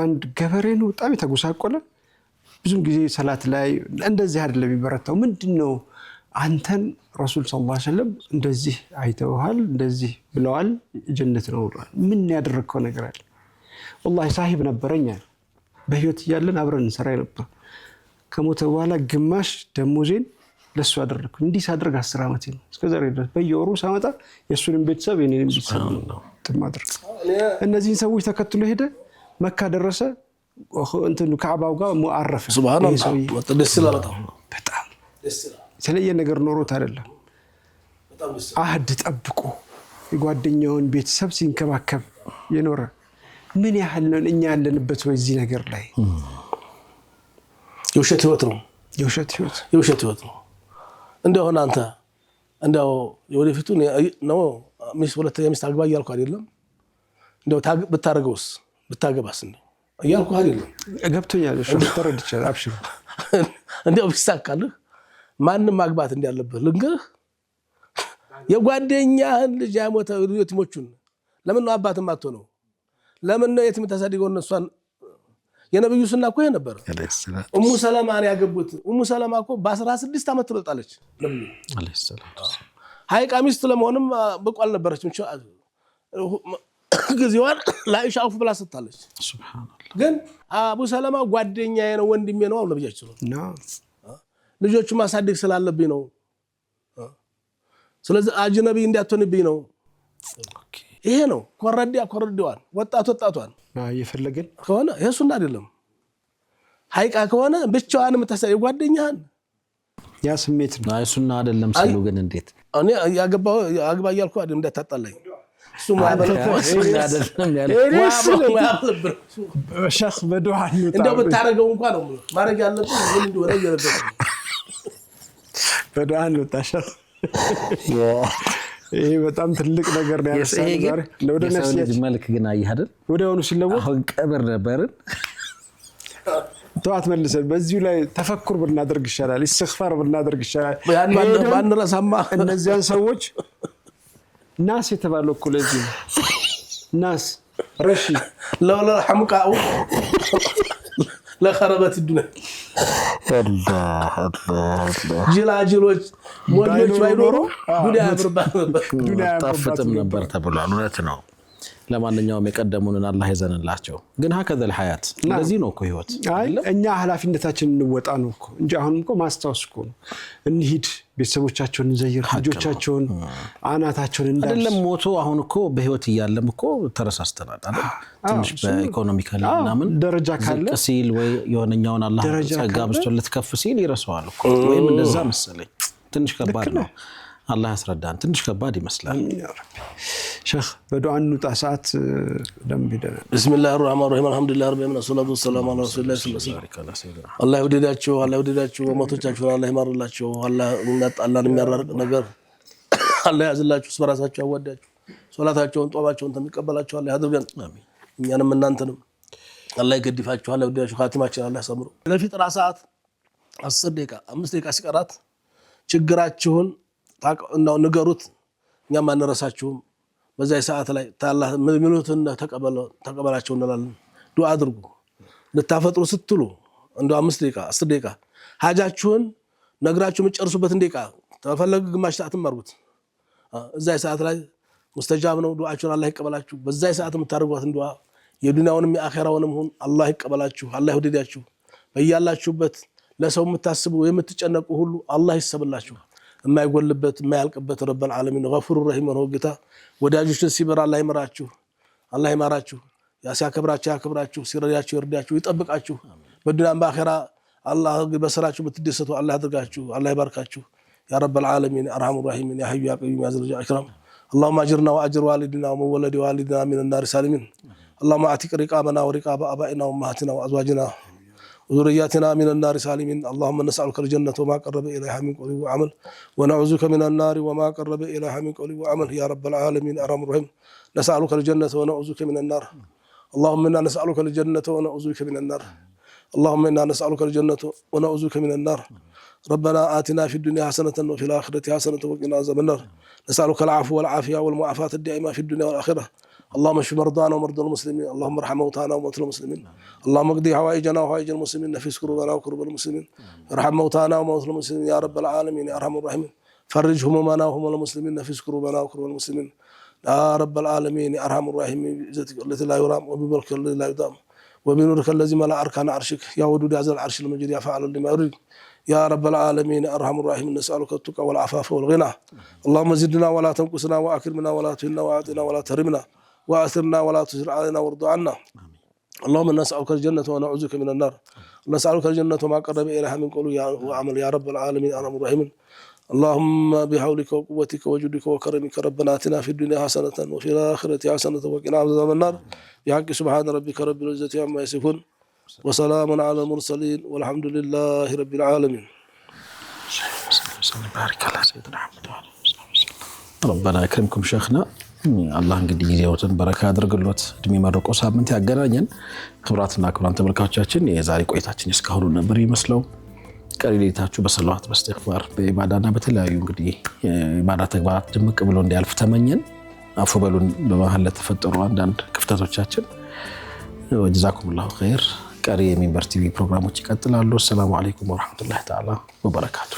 አንድ ገበሬ ነው በጣም የተጎሳቆለ ብዙም ጊዜ ሰላት ላይ እንደዚህ አይደለም የሚበረታው። ምንድነው አንተን ረሱል ሰለላሁ ዐለይሂ ወሰለም እንደዚህ አይተውሃል እንደዚህ ብለዋል ጀነት ነው ብለዋል። ምን ያደረከው ነገር አለ? والله صاحب ነበረኛ በህይወት ያለን አብረን እንሰራ ነበር። ከሞተ በኋላ ግማሽ ደሞዜን ለሱ አደረኩ። እንዲህ ሳደርግ 10 አመት ነው እስከዛሬ ድረስ በየወሩ ሳመጣ የሱንም ቤተሰብ የኔንም ቤተሰብ ነው ተማድረግ። እነዚህን ሰዎች ተከትሎ ሄደ መካ ደረሰ። እንትን ከዓባው ጋር ሙአረፈ ሱብሃንአላህ ወተደስ ይላል በጣም ስለየ ነገር ኖሮት አይደለም አህድ ጠብቆ የጓደኛውን ቤተሰብ ሲንከባከብ የኖረ ምን ያህል ነው እኛ ያለንበት በዚህ ነገር ላይ የውሸት ህይወት ነው እንደው አንተ እንደው የወደፊቱን ነው ሚስት ሁለተኛ ሚስት አግባ እያልኩ አይደለም እንደው ብታረገውስ ብታገባስ እንደው እያልኩ አይደለም ገብቶኛል። እሺ ተረድቻለሁ። አብሽሩ እንደው ቢሳካልህ ማንም ማግባት እንዳለበት ልንገርህ። የጓደኛህን ልጅ ያሞተው የቲሞቹን ለምን ነው አባትም አትሆነው? ለምን ነው የቲም ተሳድገው እነሷን? የነብዩ ሱና እኮ ይሄ ነበር። ኡሙ ሰለማን ያገቡት። ኡሙ ሰለማ እኮ በ16 ዓመት ትበልጣለች ነብዩ አለይሂ ሰላም። ሀይቃ ሚስት ለመሆንም ብቁ አልነበረችም። ጊዜዋን ለአይሻ አውፍ ብላ ሰጥታለች። ሱብሃንአላህ። ግን አቡ ሰለማ ጓደኛዬ ነው ወንድሜ ነው አሉ ነብያችን ነው። ልጆቹ ማሳደግ ስላለብኝ ነው። ስለዚህ አጅነቢ እንዳትሆንብኝ ነው። ይሄ ነው ኮረዲዋን ወጣቷን እየፈለገን ከሆነ ይሄ ሱና አይደለም። ሀይቃ ከሆነ ብቻዋን የምታሳይ ጓደኛህን ያ ስሜት ነው። አይ ሱና አይደለም ሲሉ ግን እንዴት እኔ አግባ እያልኩ አይደለም እንዳታጣላኝ። እሱ ማለት ነው አይደለም ያለው ሸኽ በዱዓ እንደው ብታረገው እንኳን ነው ማረግ ያለብህ ምን እንደሆነ እየረዳህ በዱዓ ነው ታሸኽ። ይሄ በጣም ትልቅ ነገር ነው ያነሳው ዛሬ ለወደ ነፍስ መልክ ግን አየህ አይደል ወዲያውኑ ሲለወጥ አሁን ቀብር ነበርን ተዋት መልሰን በዚሁ ላይ ተፈኩር ብናደርግ ይሻላል። ኢስቲግፋር ብናደርግ ይሻላል። ባንረሳማ እነዚያን ሰዎች ናስ የተባለው እኮ ለዚህ ናስ ረሺ ለወላ ሐምቃው ለኸረበት الدنيا ጅላጅሎች ሞኞች ባይኖሩ ዱንያ ያምርባት ነበር። ዱንያ ያጣፍጥም ነበር ተብሏል። እውነት ነው። ለማንኛውም የቀደሙንን አላህ ይዘንላቸው። ግን هكذا الحياه እንደዚህ ነው እኮ ህይወት አይደለም። እኛ ኃላፊነታችንን እንወጣ ነው እኮ እንጂ አሁን እኮ ማስታወስ እኮ ነው። እንሂድ ቤተሰቦቻቸውን እንዘይር፣ ልጆቻቸውን አናታቸውን እንዳል አይደለም ሞቶ አሁን እኮ በህይወት እያለም እኮ ተረሳስተናል አይደል? ትንሽ በኢኮኖሚካሊ ምናምን ደረጃ ካለ ሲል ወይ የሆነኛውን አላህ ጸጋ በስተለት ከፍ ሲል ይረሳዋል እኮ ወይም እንደዛ መሰለኝ። ትንሽ ከባድ ነው። አላህ ያስረዳን። ትንሽ ከባድ ይመስላል። ሸኽ በዱዓ እንውጣ። ሰዓት ደም ቢደና ቢስሚላሂር ረህማኒር ረሂም አልሐምዱሊላሂ ረቢል ዓለሚን ወሰላቱ ወሰላሙ ዐላ ረሱሊላሂ ሰለላሁ ዐለይሂ ወሰለም። አላህ ይወደዳችሁ ወሞቶቻችሁን አላህ ይማርላችሁ። አላህ እናጣላን የሚያራርቅ ነገር አላህ ያዝላችሁ። በራሳችሁ ያወዳችሁ ሶላታቸውን ጧባቸውን ተሚቀበላችሁ አላህ ያድርገን። አሜን። እኛንም እናንተንም አላህ ይገድፋችሁ። አላህ ይወደዳችሁ። ኻቲማችን አላህ ያሳምሩ። ለፊጥራ ሰዓት 10 ደቂቃ 5 ደቂቃ ሲቀራት ችግራችሁን ታውቁና ንገሩት። እኛም አንረሳችሁም። በዛ ሰዓት ላይ ታላህ ምንውትን ተቀበላቸው እንላለን። ዱዓ አድርጉ። ልታፈጥሩ ስትሉ እንደው 5 ደቂቃ 10 ደቂቃ ሀጃችሁን ነግራችሁ የምትጨርሱበት ደቂቃ ተፈለገ ግማሽ ሰዓት ማርጉት። እዛ ሰዓት ላይ ሙስተጃብ ነው። ዱዓችሁን አላህ ይቀበላችሁ። በዛ ሰዓት የምታደርጓት ዱዓ የዱንያውንም የአኺራውንም ሁን አላህ ይቀበላችሁ። አላህ ይወደዳችሁ። በእያላችሁበት ለሰው የምታስቡ የምትጨነቁ ሁሉ አላህ ይሰብላችሁ። የማይጎልበት የማያልቅበት ረበል ዓለሚን ገፉር ረሂም ነው ጌታ። ወዳጆችን ሲበራ አላህ ይመራችሁ፣ አላህ ይማራችሁ፣ ያሲያከብራችሁ ያከብራችሁ፣ ሲረዳችሁ ይርዳችሁ፣ ይጠብቃችሁ። በዱንያም በአኺራ አላህ በሰራችሁ ብትደሰቱ አላህ ያድርጋችሁ፣ አላህ ይባርካችሁ። ያ ረበል ዓለሚን አርሐሙ ረሂሚን ያ ሐዩ ያ ቀዩም ያ ዘል ኢክራም اللهم اجرنا واجر والدنا وولد والدنا من النار سالمين. اللهم اعتق رقابنا ورقاب ابائنا وامهاتنا وازواجنا وذرياتنا من النار سالمين. اللهم نسألك الجنة وما قرب إليها من قول وعمل ونعوذك من النار وما قرب إليها من قول وعمل يا رب العالمين أرحم الراحمين. نسألك الجنة ونعوذك من النار. اللهم إنا نسألك الجنة ونعوذك من النار. اللهم إنا نسألك الجنة ونعوذك من النار. ربنا آتنا في الدنيا حسنة وفي الآخرة حسنة وقنا عذاب النار. نسألك العفو والعافية والمعافاة الدائمة في الدنيا والآخرة. اللهم اشف مرضانا ومرضى المسلمين. اللهم ارحم موتانا وموتى المسلمين. اللهم اقضي حوائجنا وحوائج المسلمين. نفس كروبنا وكروب المسلمين. ارحم موتانا وموتى المسلمين يا رب العالمين يا ارحم الراحمين. فرج همومنا وهموم المسلمين. نفس كروبنا وكروب المسلمين يا رب العالمين يا ارحم الراحمين. بعزتك التي لا يرام وبملكك الذي لا يدام وبنورك الذي ملا اركان عرشك يا ودود عز العرش المجيد يا فاعل لما يريد يا رب العالمين يا ارحم الراحمين. نسألك التقى والعفاف والغنى. اللهم زدنا ولا تنقصنا واكرمنا ولا تهنا واعطنا ولا تحرمنا وآثرنا ولا تسر علينا وارض عنا. اللهم نسألك الجنة ونعوذك من النار. نسألك الجنة وما قرب إليها من قول وعمل يا رب العالمين يا أرحم الراحمين. اللهم بحولك وقوتك وجودك وكرمك ربنا آتنا في الدنيا حسنة وفي الآخرة حسنة وقنا عذاب النار. بحق سبحان ربك رب العزة عما يصفون وسلام على المرسلين والحمد لله رب العالمين. بارك الله سيدنا محمد. ربنا يكرمكم شيخنا. አላህ እንግዲህ ጊዜዎትን በረካ ያድርግሎት እድሜ መርቆ ሳምንት ያገናኘን። ክብራትና ክብራን ተመልካቾቻችን የዛሬ ቆይታችን እስካሁን ነበር ይመስለው። ቀሪ ሌሊታችሁ በሰላዋት በእስትግፋር በኢባዳና በተለያዩ እንግዲህ ኢባዳ ተግባራት ድምቅ ብሎ እንዲያልፍ ተመኘን። አፉ በሉን በመሀል ለተፈጠሩ አንዳንድ ክፍተቶቻችን። ወጀዛኩሙላሁ ኸይር። ቀሪ የሚንበር ቲቪ ፕሮግራሞች ይቀጥላሉ። ሰላም አለይኩም ወራህመቱላሂ ተዓላ ወበረካቱ።